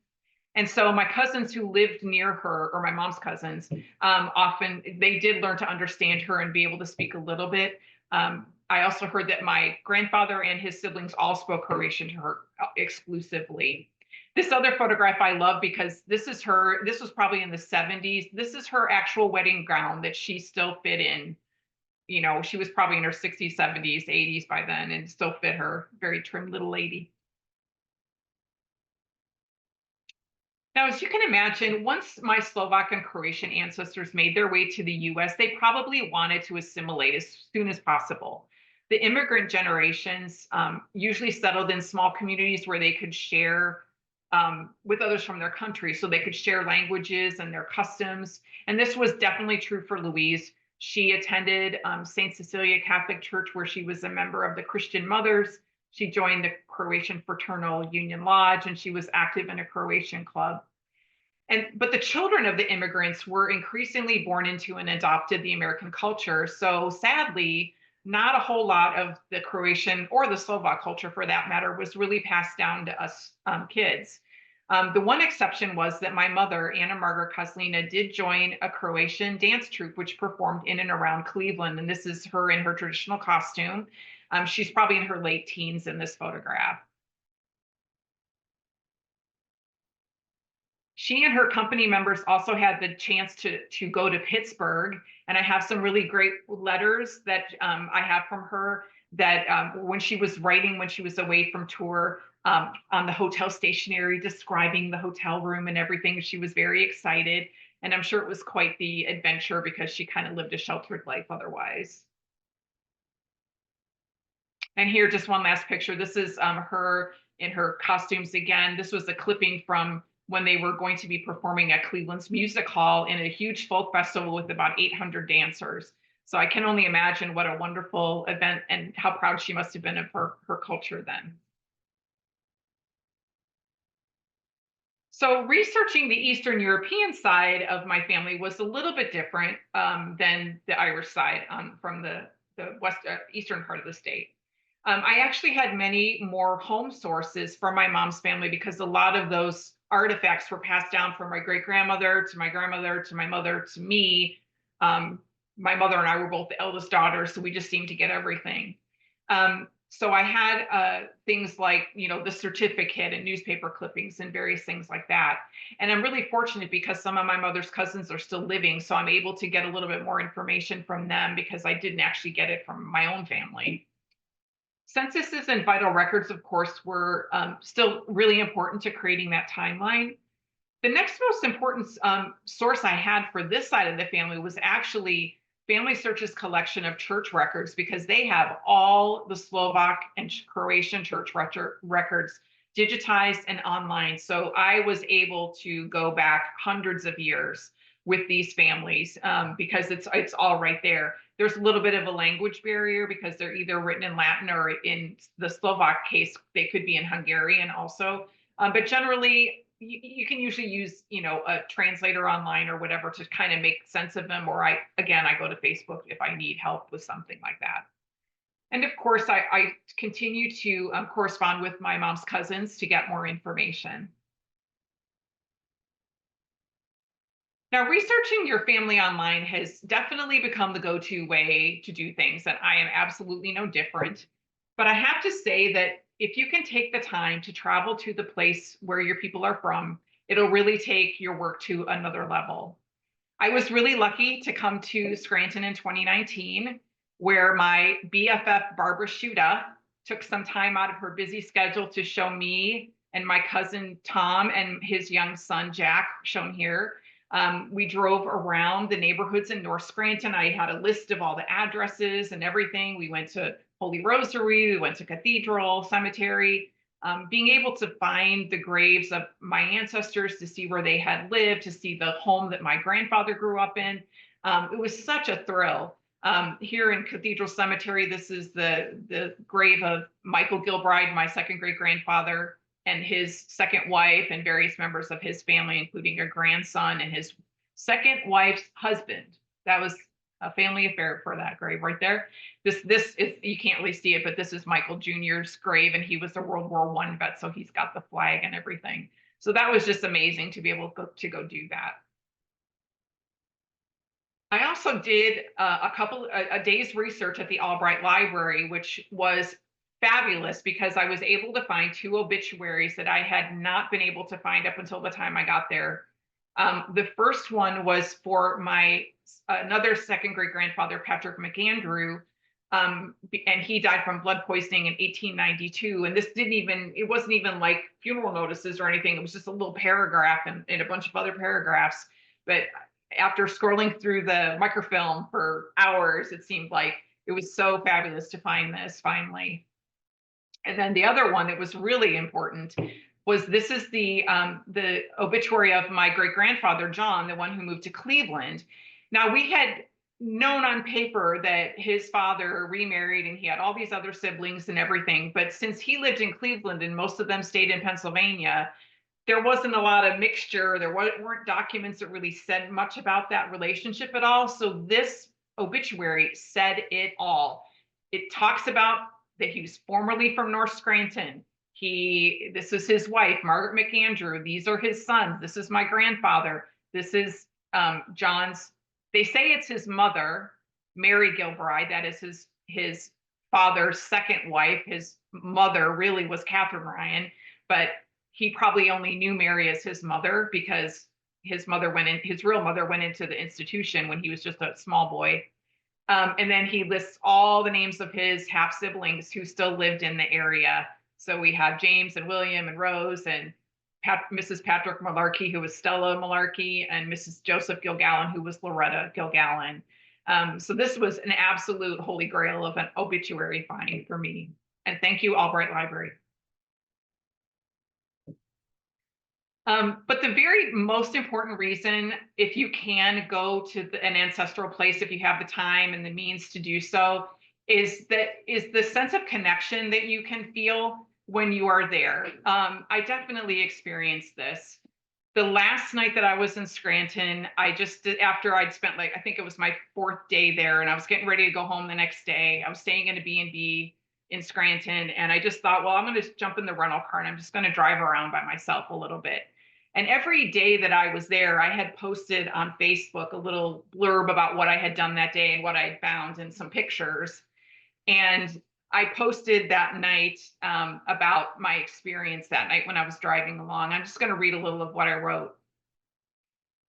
And so my cousins who lived near her, or my mom's cousins, often they did learn to understand her and be able to speak a little bit. I also heard that my grandfather and his siblings all spoke Croatian to her exclusively. This other photograph I love because this is her, this was probably in the 70s. This is her actual wedding gown that she still fit in. You know, she was probably in her 60s, 70s, 80s by then and still fit her. Very trim little lady. Now, as you can imagine, once my Slovak and Croatian ancestors made their way to the US, they probably wanted to assimilate as soon as possible. The immigrant generations usually settled in small communities where they could share with others from their country, so they could share languages and their customs. And this was definitely true for Louise. She attended St. Cecilia Catholic Church, where she was a member of the Christian Mothers. She joined the Croatian Fraternal Union Lodge, and she was active in a Croatian club. But the children of the immigrants were increasingly born into and adopted the American culture. So sadly, not a whole lot of the Croatian or the Slovak culture, for that matter, was really passed down to us kids. The one exception was that my mother, Anna Margaret Koslina, did join a Croatian dance troupe, which performed in and around Cleveland. And this is her in her traditional costume. She's probably in her late teens in this photograph. She and her company members also had the chance to go to Pittsburgh. And I have some really great letters that I have from her that when she was writing, when she was away from tour, on the hotel stationery, describing the hotel room and everything. She was very excited. And I'm sure it was quite the adventure because she kind of lived a sheltered life otherwise. And here, just one last picture. This is her in her costumes again. This was a clipping from when they were going to be performing at Cleveland's Music Hall in a huge folk festival with about 800 dancers. So I can only imagine what a wonderful event and how proud she must have been of her culture then. So researching the Eastern European side of my family was a little bit different than the Irish side from the eastern part of the state. I actually had many more home sources from my mom's family because a lot of those artifacts were passed down from my great grandmother to my grandmother to my mother to me. My mother and I were both the eldest daughters, so we just seemed to get everything. So I had things like, you know, the certificate and newspaper clippings and various things like that. And I'm really fortunate because some of my mother's cousins are still living, so I'm able to get a little bit more information from them because I didn't actually get it from my own family. Censuses and vital records, of course, were still really important to creating that timeline. The next most important source I had for this side of the family was actually Family Search's collection of church records, because they have all the Slovak and Croatian church records digitized and online. So I was able to go back hundreds of years with these families because it's all right there. There's a little bit of a language barrier because they're either written in Latin or, in the Slovak case, they could be in Hungarian also. But generally, you can usually use, you know, a translator online or whatever to kind of make sense of them. Or I go to Facebook if I need help with something like that. And of course, I continue to correspond with my mom's cousins to get more information. Now, researching your family online has definitely become the go-to way to do things, and I am absolutely no different. But I have to say that if you can take the time to travel to the place where your people are from, it'll really take your work to another level. I was really lucky to come to Scranton in 2019, where my BFF Barbara Shuda took some time out of her busy schedule to show me and my cousin Tom and his young son Jack, shown here. We drove around the neighborhoods in North Scranton. I had a list of all the addresses and everything. We went to Holy Rosary, we went to Cathedral Cemetery. Being able to find the graves of my ancestors, to see where they had lived, to see the home that my grandfather grew up in. It was such a thrill. Here in Cathedral Cemetery, this is the grave of Michael Gilbride, my second great grandfather, and his second wife, and various members of his family, including a grandson and his second wife's husband. That was a family affair for that grave right there. This is, you can't really see it, but this is Michael Jr.'s grave, and he was a World War I vet, so he's got the flag and everything. So that was just amazing to be able to go do that. I also did a day's research at the Albright Library, which was fabulous because I was able to find 2 obituaries that I had not been able to find up until the time I got there. The first one was for my another second great grandfather, Patrick McAndrew, and he died from blood poisoning in 1892. And this it wasn't even like funeral notices or anything. It was just a little paragraph and a bunch of other paragraphs. But after scrolling through the microfilm for hours, it seemed like it was so fabulous to find this finally. And then the other one that was really important was this is the obituary of my great grandfather, John, the one who moved to Cleveland. Now, we had known on paper that his father remarried and he had all these other siblings and everything. But since he lived in Cleveland and most of them stayed in Pennsylvania, there wasn't a lot of mixture. There weren't documents that really said much about that relationship at all. So this obituary said it all. It talks about that he was formerly from North Scranton. This is his wife, Margaret McAndrew. These are his sons. This is my grandfather. This is John's. They say it's his mother, Mary Gilbride. That is his father's second wife. His mother really was Catherine Ryan, but he probably only knew Mary as his mother because his real mother went into the institution when he was just a small boy. And then he lists all the names of his half siblings who still lived in the area. So we have James and William and Rose and Mrs. Patrick Malarkey, who was Stella Malarkey, and Mrs. Joseph Gilgallen, who was Loretta Gilgallen. So this was an absolute holy grail of an obituary find for me. And thank you, Albright Library. But the very most important reason, if you can go to an ancestral place, if you have the time and the means to do so, is the sense of connection that you can feel when you are there. I definitely experienced this. The last night that I was in Scranton, after I'd spent I think it was my 4th day there, and I was getting ready to go home the next day. I was staying in a B&B in Scranton, and I just thought, well, I'm going to jump in the rental car and I'm just going to drive around by myself a little bit. And every day that I was there, I had posted on Facebook a little blurb about what I had done that day and what I had found and some pictures. And I posted that night about my experience that night when I was driving along. I'm just going to read a little of what I wrote.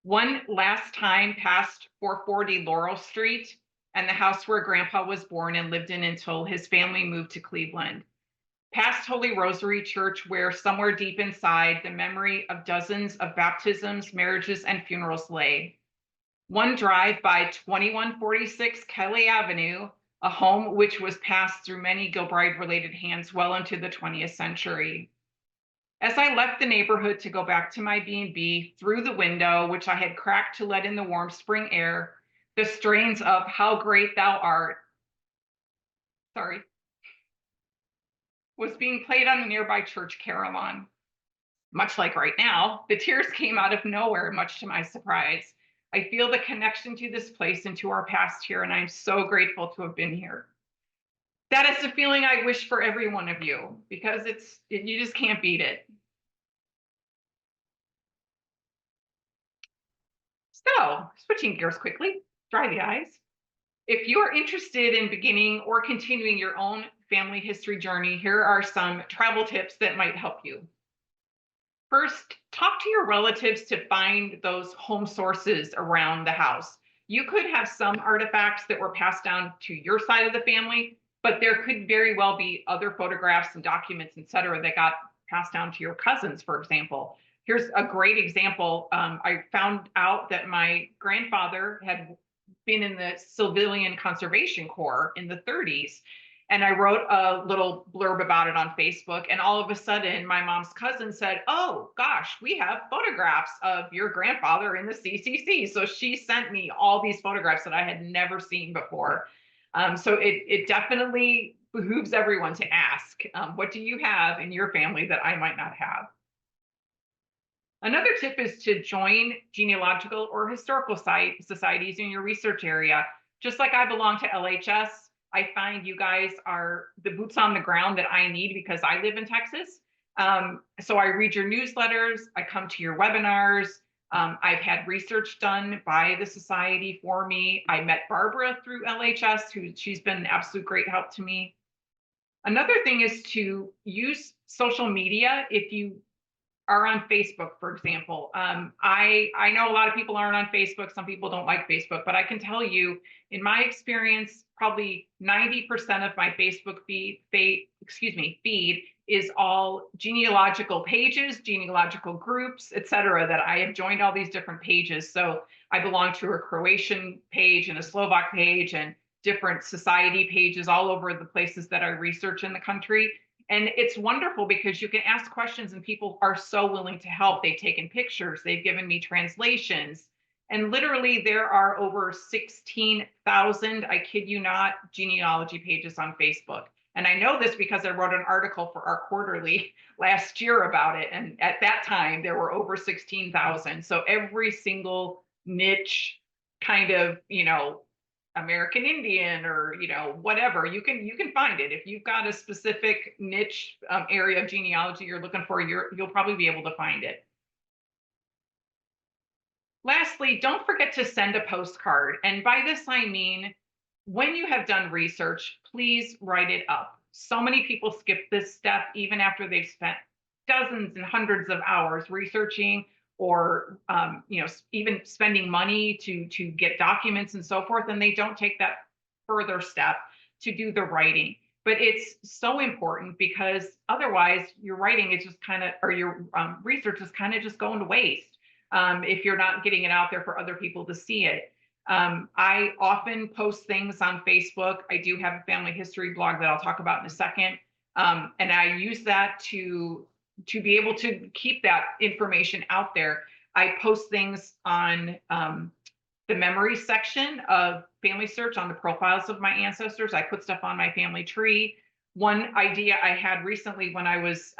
One last time past 440 Laurel Street and the house where Grandpa was born and lived in until his family moved to Cleveland. Past Holy Rosary Church, where somewhere deep inside the memory of dozens of baptisms, marriages, and funerals lay. One drive by 2146 Kelly Avenue, a home which was passed through many Gilbride-related hands well into the 20th century. As I left the neighborhood to go back to my B&B, through the window, which I had cracked to let in the warm spring air, the strains of How Great Thou Art, was being played on a nearby church carillon. Much like right now, the tears came out of nowhere, much to my surprise. I feel the connection to this place and to our past here, and I'm so grateful to have been here. That is the feeling I wish for every one of you, because you just can't beat it. So, switching gears quickly, dry the eyes. If you are interested in beginning or continuing your own family history journey, here are some travel tips that might help you. First, talk to your relatives to find those home sources around the house. You could have some artifacts that were passed down to your side of the family, but there could very well be other photographs and documents, et cetera, that got passed down to your cousins, for example. Here's a great example. I found out that my grandfather had been in the Civilian Conservation Corps in the 30s. And I wrote a little blurb about it on Facebook. And all of a sudden, my mom's cousin said, "Oh, gosh, we have photographs of your grandfather in the CCC." So she sent me all these photographs that I had never seen before. So it definitely behooves everyone to ask, what do you have in your family that I might not have? Another tip is to join genealogical or historical societies in your research area. Just like I belong to LHS, I find you guys are the boots on the ground that I need because I live in Texas. So I read your newsletters, I come to your webinars. I've had research done by the society for me. I met Barbara through LHS, she's been an absolute great help to me. Another thing is to use social media if you are on Facebook, for example. I know a lot of people aren't on Facebook. Some people don't like Facebook, but I can tell you, in my experience, probably 90% of my Facebook feed is all genealogical pages, genealogical groups, et cetera, that I have joined all these different pages. So I belong to a Croatian page and a Slovak page and different society pages all over the places that I research in the country. And it's wonderful because you can ask questions and people are so willing to help. They've taken pictures, they've given me translations. And literally there are over 16,000, I kid you not, genealogy pages on Facebook. And I know this because I wrote an article for our quarterly last year about it. And at that time, there were over 16,000. So every single niche kind of, American Indian or whatever, you can find it. If you've got a specific niche area of genealogy you're looking for, you'll probably be able to find it. Lastly, don't forget to send a postcard. And by this I mean, when you have done research, please write it up. So many people skip this step even after they've spent dozens and hundreds of hours researching or even spending money to get documents and so forth, and they don't take that further step to do the writing. But it's so important because otherwise your writing is just kind of, or your research is kind of just going to waste if you're not getting it out there for other people to see it. I often post things on Facebook. I do have a family history blog that I'll talk about in a second. And I use that to be able to keep that information out there. I post things on the memory section of Family Search on the profiles of my ancestors. I put stuff on my family tree. One idea I had recently when I was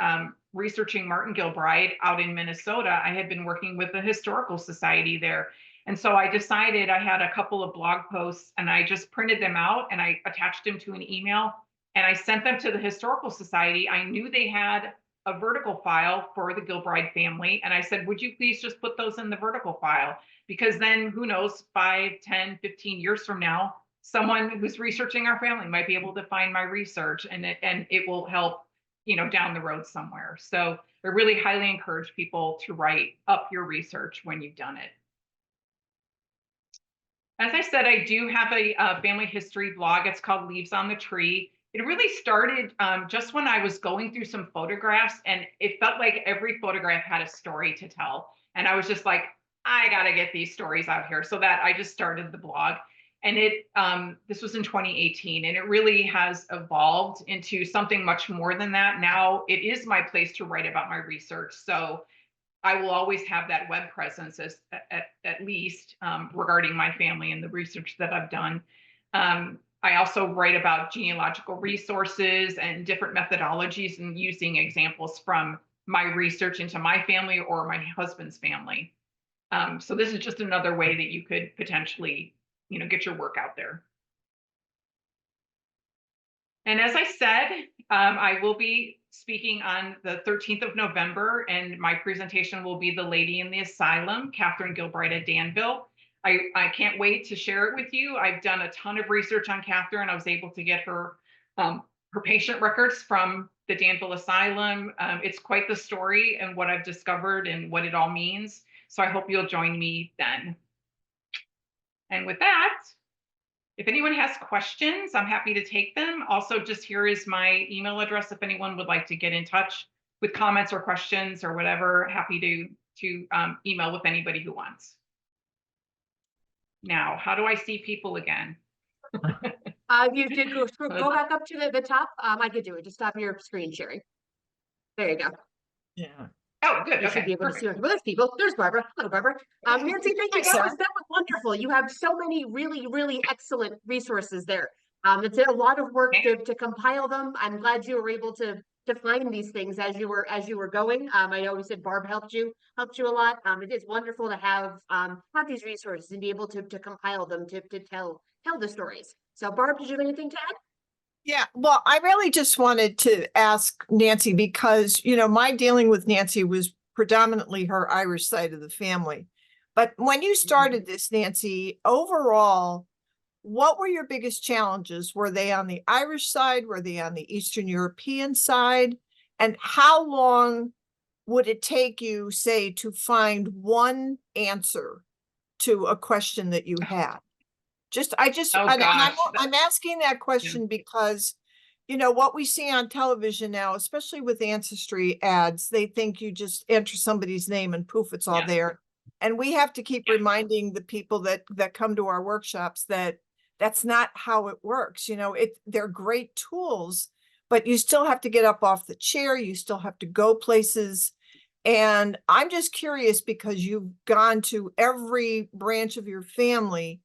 researching Martin Gilbride out in Minnesota, I had been working with the Historical Society there. And so I decided, I had a couple of blog posts and I just printed them out and I attached them to an email and I sent them to the Historical Society. I knew they had a vertical file for the Gilbride family. And I said, would you please just put those in the vertical file? Because then who knows, 5, 10, 15 years from now, someone who's researching our family might be able to find my research and it will help, down the road somewhere. So I really highly encourage people to write up your research when you've done it. As I said, I do have a family history blog. It's called Leaves on the Tree. It really started just when I was going through some photographs and it felt like every photograph had a story to tell. And I was just like, I got to get these stories out here. So that I just started the blog. And this was in 2018 and it really has evolved into something much more than that. Now it is my place to write about my research. So I will always have that web presence at least regarding my family and the research that I've done. I also write about genealogical resources and different methodologies and using examples from my research into my family or my husband's family. So this is just another way that you could potentially, get your work out there. And as I said, I will be speaking on the 13th of November, and my presentation will be The Lady in the Asylum, Catherine Gilbride at Danville. I can't wait to share it with you. I've done a ton of research on Catherine. I was able to get her patient records from the Danville Asylum. It's quite the story and what I've discovered and what it all means. So I hope you'll join me then. And with that, if anyone has questions, I'm happy to take them. Also, just here is my email address if anyone would like to get in touch with comments or questions or whatever. Happy to email with anybody who wants. Now, how do I see people again? You did go back up to the top. I could do it. Just stop your screen sharing. There you go. Yeah. Oh, good. You should Okay, be able to see. perfect. Well, there's people. There's Barbara. Hello, Barbara. Nancy, thank you. Hi, Sarah. That was wonderful. You have so many really excellent resources there. It's a lot of work to compile them. I'm glad you were able to find these things as you were going. I know you said Barb helped you a lot. It is wonderful to have these resources and be able to compile them to tell the stories. So, Barb, did you have anything to add? Yeah, well, I really just wanted to ask Nancy because, my dealing with Nancy was predominantly her Irish side of the family. But when you started this, Nancy, overall, what were your biggest challenges? Were they on the Irish side? Were they on the Eastern European side? And how long would it take you, say, to find one answer to a question that you had? Oh gosh. I'm asking that question because, what we see on television now, especially with ancestry ads, they think you just enter somebody's name and poof, it's all there. And we have to keep reminding the people that come to our workshops that that's not how it works. They're great tools, but you still have to get up off the chair. You still have to go places. And I'm just curious because you've gone to every branch of your family.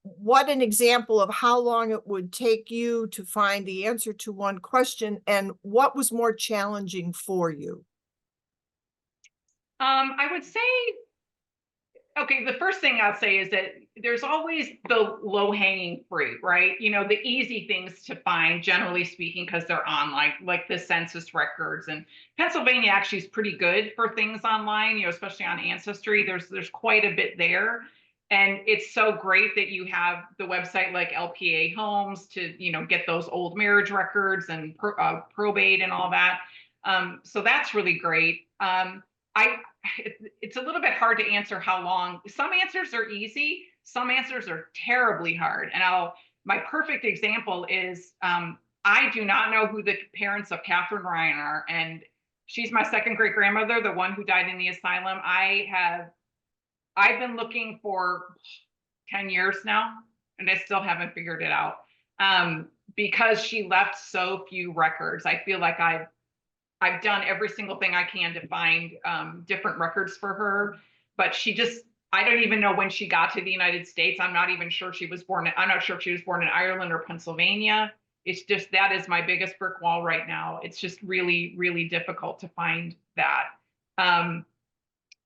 What an example of how long it would take you to find the answer to one question, and what was more challenging for you? I would say, okay, the first thing I'll say is that there's always the low-hanging fruit, right? The easy things to find, generally speaking, because they're online, like the census records. And Pennsylvania actually is pretty good for things online, especially on Ancestry. There's quite a bit there. And it's so great that you have the website like LPA Homes to, get those old marriage records and probate and all that. So that's really great. It's a little bit hard to answer how long. Some answers are easy. Some answers are terribly hard. And my perfect example is I do not know who the parents of Catherine Ryan are. And she's my second great grandmother, the one who died in the asylum. I've been looking for 10 years now, and I still haven't figured it out because she left so few records. I feel like I've done every single thing I can to find different records for her, but I don't even know when she got to the United States. I'm not even sure I'm not sure if she was born in Ireland or Pennsylvania. It's just, that is my biggest brick wall right now. It's just really difficult to find that.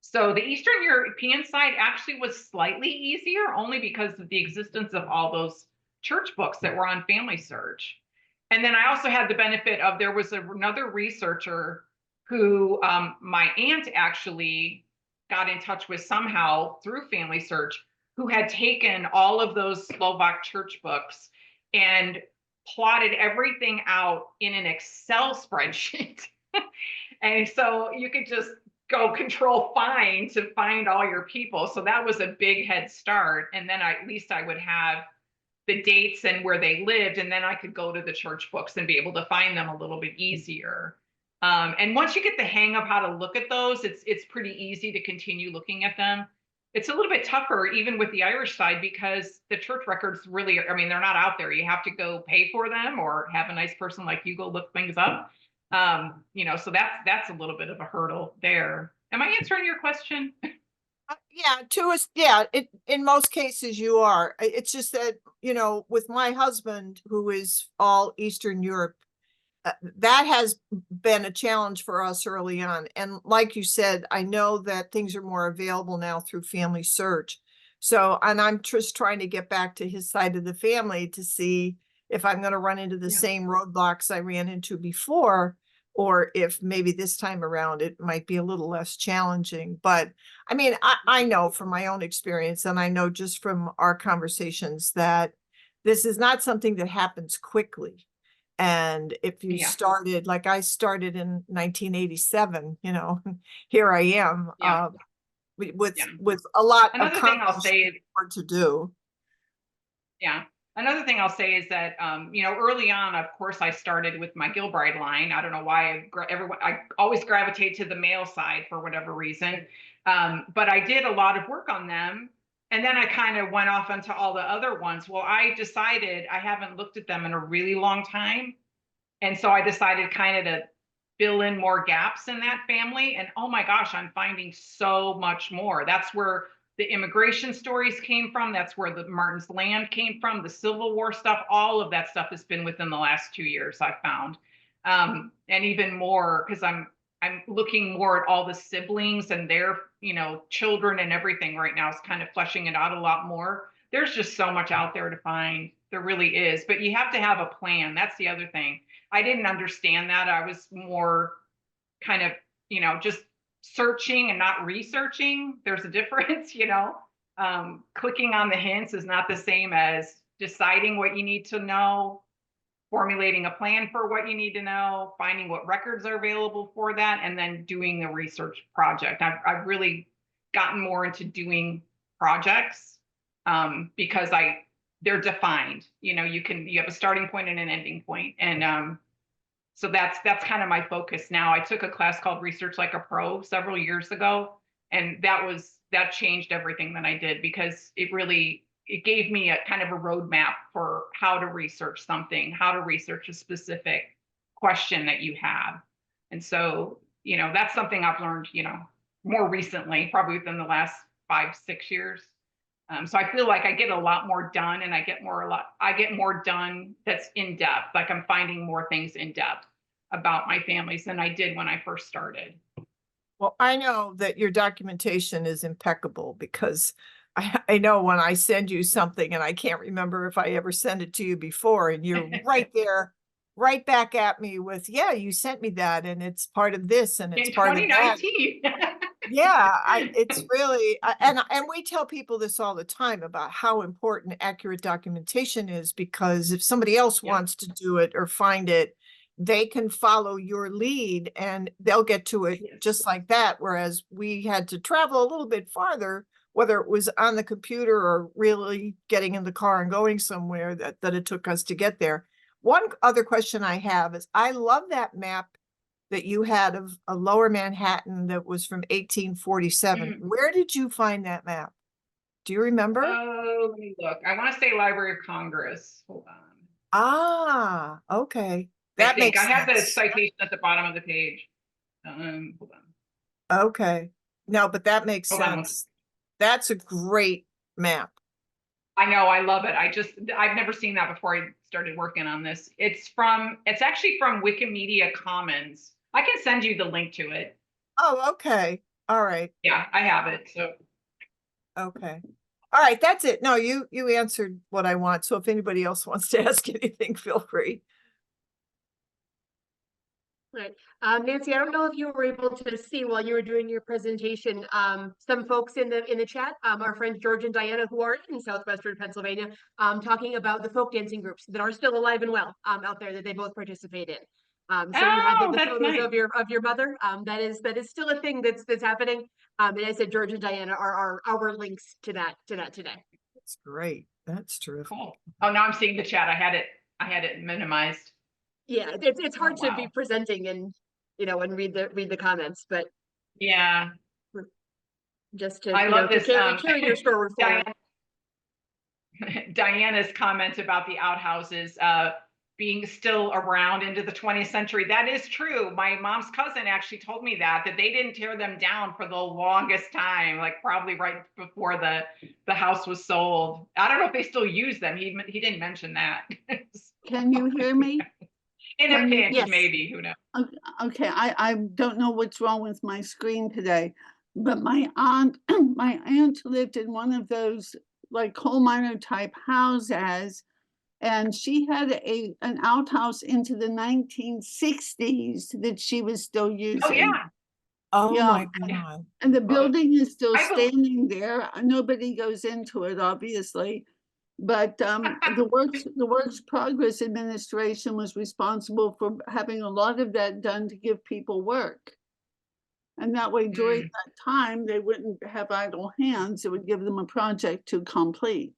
So the Eastern European side actually was slightly easier, only because of the existence of all those church books that were on Family Search. And then I also had the benefit of, there was another researcher who my aunt actually got in touch with somehow through Family Search, who had taken all of those Slovak church books and plotted everything out in an Excel spreadsheet. And so you could just go control find to find all your people. So that was a big head start. And then at least I would have the dates and where they lived, and then I could go to the church books and be able to find them a little bit easier. And once you get the hang of how to look at those, it's pretty easy to continue looking at them. It's a little bit tougher even with the Irish side, because the church records really, they're not out there. You have to go pay for them or have a nice person like you go look things up. So that's a little bit of a hurdle there. Am I answering your question? In most cases you are. It's just that, with my husband, who is all Eastern Europe, that has been a challenge for us early on. And like you said, I know that things are more available now through Family Search. So, and I'm just trying to get back to his side of the family to see if I'm going to run into the same roadblocks I ran into before, or if maybe this time around it might be a little less challenging. But I know from my own experience, and I know just from our conversations, that this is not something that happens quickly. And if you started, like I started in 1987, here I am with a lot Another of thing I'll say to do. Yeah. Another thing I'll say is that, early on, of course, I started with my Gilbride line. I don't know why I always gravitate to the male side for whatever reason. But I did a lot of work on them. And then I kind of went off onto all the other ones. Well, I decided I haven't looked at them in a really long time. And so I decided kind of to fill in more gaps in that family. And oh my gosh, I'm finding so much more. That's where the immigration stories came from. That's where the Martin's Land came from, the Civil War stuff. All of that stuff has been within the last 2 years, I've found. And even more, because I'm looking more at all the siblings and their, children and everything right now is kind of fleshing it out a lot more. There's just so much out there to find. There really is. But you have to have a plan. That's the other thing. I didn't understand that. I was more kind of, just searching and not researching. There's a difference, clicking on the hints is not the same as deciding what you need to know, formulating a plan for what you need to know, finding what records are available for that, and then doing the research project. I've really gotten more into doing projects because they're defined. You have a starting point and an ending point. And so that's kind of my focus now. I took a class called Research Like a Pro several years ago, and that changed everything that I did, because it gave me a kind of a roadmap for how to research something, how to research a specific question that you have. And so, that's something I've learned, more recently, probably within the last 5-6 years. So I feel like I get a lot more done, and I get more done that's in depth. Like I'm finding more things in depth about my families than I did when I first started. Well, I know that your documentation is impeccable, because I know when I send you something, and I can't remember if I ever sent it to you before, and you're right there, right back at me with, yeah, you sent me that, and it's part of this, and it's In part of that. 2019. Yeah, it's really, and we tell people this all the time about how important accurate documentation is, because if somebody else Yeah. wants to do it or find it, they can follow your lead and they'll get to it Yes. just like that. Whereas we had to travel a little bit farther, whether it was on the computer or really getting in the car and going somewhere, that it took us to get there. One other question I have is, I love that map that you had of a Lower Manhattan that was from 1847. Where did you find that map? Do you remember? Oh, let me look. I want to say Library of Congress. Hold on. Ah, okay. I That think makes I have the sense. citation at the bottom of the page. Hold on. Okay. No, but that makes Hold on. sense. That's a great map. I know, I love it. I've never seen that before I started working on this. It's actually from Wikimedia Commons. I can send you the link to it. Oh, okay. All right. Yeah, I have it. So Okay. All right, that's it. No, you answered what I want. So if anybody else wants to ask anything, feel free. Right. Nancy, I don't know if you were able to see while you were doing your presentation, some folks in the chat, our friends George and Diana, who are in southwestern Pennsylvania, talking about the folk dancing groups that are still alive and well out there that they both participate in. So you have the that's photos nice. of your mother. That is still a thing that's happening. And I said George and Diana are our links to that today. That's great. That's terrific. Cool. Oh, now I'm seeing the chat. I had it minimized. Yeah, it's hard to be Wow. presenting and and read the comments, but Yeah. just to I love to this. carry your story forward. Diana's comment about the outhouses being still around into the 20th century. That is true. My mom's cousin actually told me that they didn't tear them down for the longest time, like probably right before the house was sold. I don't know if they still use them. He didn't mention that. Can you hear me? In a pinch, Yes. maybe. Who knows? Okay, I don't know what's wrong with my screen today, but my aunt lived in one of those like coal miner type houses, and she had an outhouse into the 1960s that she was still using. Oh yeah. Oh Yeah. my God. And the building is still I believe- standing there. Nobody goes into it, obviously. But the Works Progress Administration was responsible for having a lot of that done to give people work. And that way, during that time, they wouldn't have idle hands. It would give them a project to complete.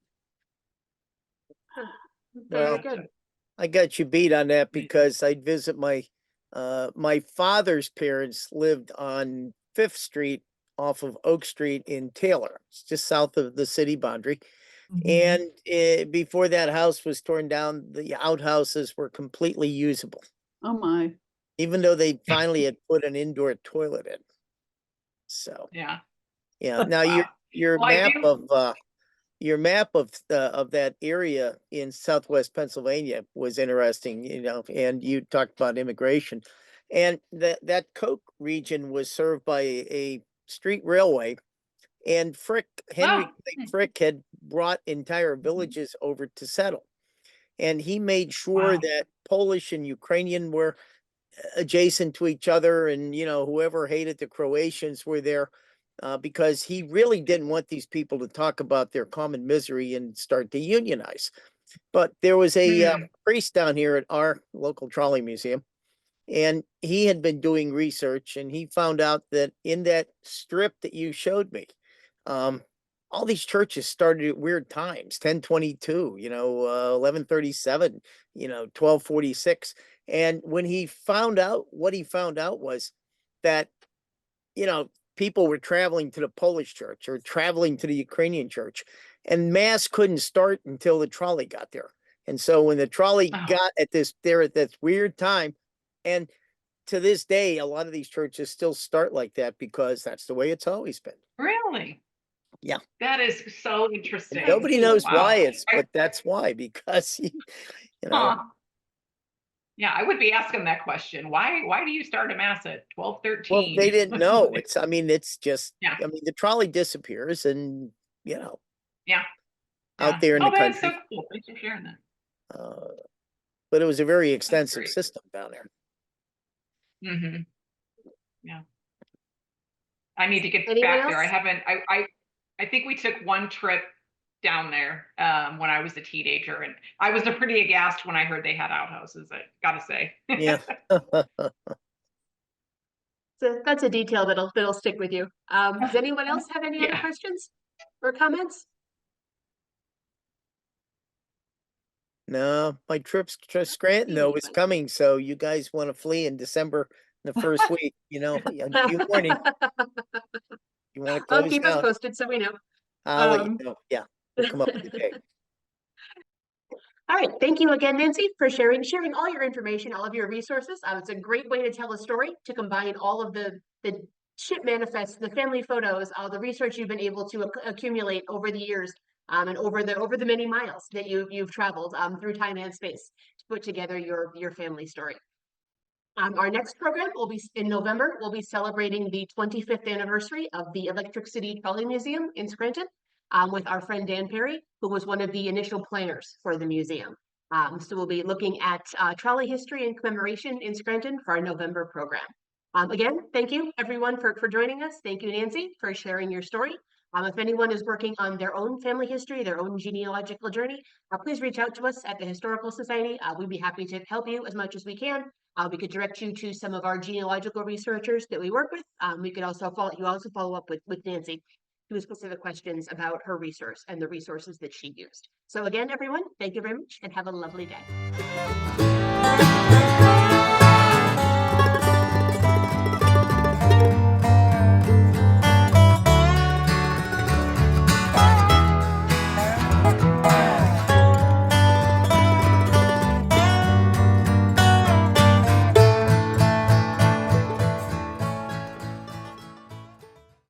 Very Well, good. I got you beat on that because I'd visit my father's parents lived on 5th Street off of Oak Street in Taylor. It's just south of the city boundary. And before that house was torn down, the outhouses were completely usable, Oh, my. even though they finally had put an indoor toilet in. So, Yeah. yeah. Now your Wow. your Well, I map do- of your map of that area in southwest Pennsylvania was interesting, and you talked about immigration. And that Koch region was served by a street railway, and Henry Oh. Frick had brought entire villages over to settle. And he made sure Wow. that Polish and Ukrainian were adjacent to each other, and whoever hated the Croatians were there, because he really didn't want these people to talk about their common misery and start to unionize. But there was a priest down here at our local trolley museum, and he had been doing research, and he found out that in that strip that you showed me, all these churches started at weird times: 1022, 1137, 1246. And when he found out, what he found out was that, people were traveling to the Polish church or traveling to the Ukrainian church, and mass couldn't start until the trolley got there. And so when the trolley Oh. got at this weird time, and to this day, a lot of these churches still start like that because that's the way it's always been. Really? Yeah. That is so And interesting. nobody knows why Wow. but that's why, because Huh. Yeah, I would be asking that question. Why do you start a mass at 12:13? well, they didn't know. It's just, Yeah. the trolley disappears, and Yeah. out there in Oh, the that's so country. cool. Thanks for sharing that. But it was a very extensive great. system down there. Yeah. I need to get Anyone back there. I else? haven't, I think we took one trip down there when I was a teenager, and I was pretty aghast when I heard they had outhouses, I gotta say. Yeah. So that's a detail that'll stick with you. Does anyone else have any other Yeah. questions or comments? No, my trip's to Scranton though is coming, so you guys want to flee in December, the first week, due warning. You want to Oh, close keep us down. posted so we know. I'll let you know. Yeah, we'll come up with a date. All right, thank you again, Nancy, for sharing all your information, all of your resources. It's a great way to tell a story, to combine all of the ship manifests, the family photos, all the research you've been able to accumulate over the years, and over the many miles that you've traveled through time and space to put together your family story. Our next program will be in November. We'll be celebrating the 25th anniversary of the Electric City Trolley Museum in Scranton, with our friend Dan Perry, who was one of the initial planners for the museum. So we'll be looking at trolley history and commemoration in Scranton for our November program. Again, thank you everyone for joining us. Thank you, Nancy, for sharing your story. If anyone is working on their own family history, their own genealogical journey, please reach out to us at the Historical Society. We'd be happy to help you as much as we can. We could direct you to some of our genealogical researchers that we work with. We could also follow up with Nancy to specific questions about her research and the resources that she used. So again, everyone, thank you very much and have a lovely day.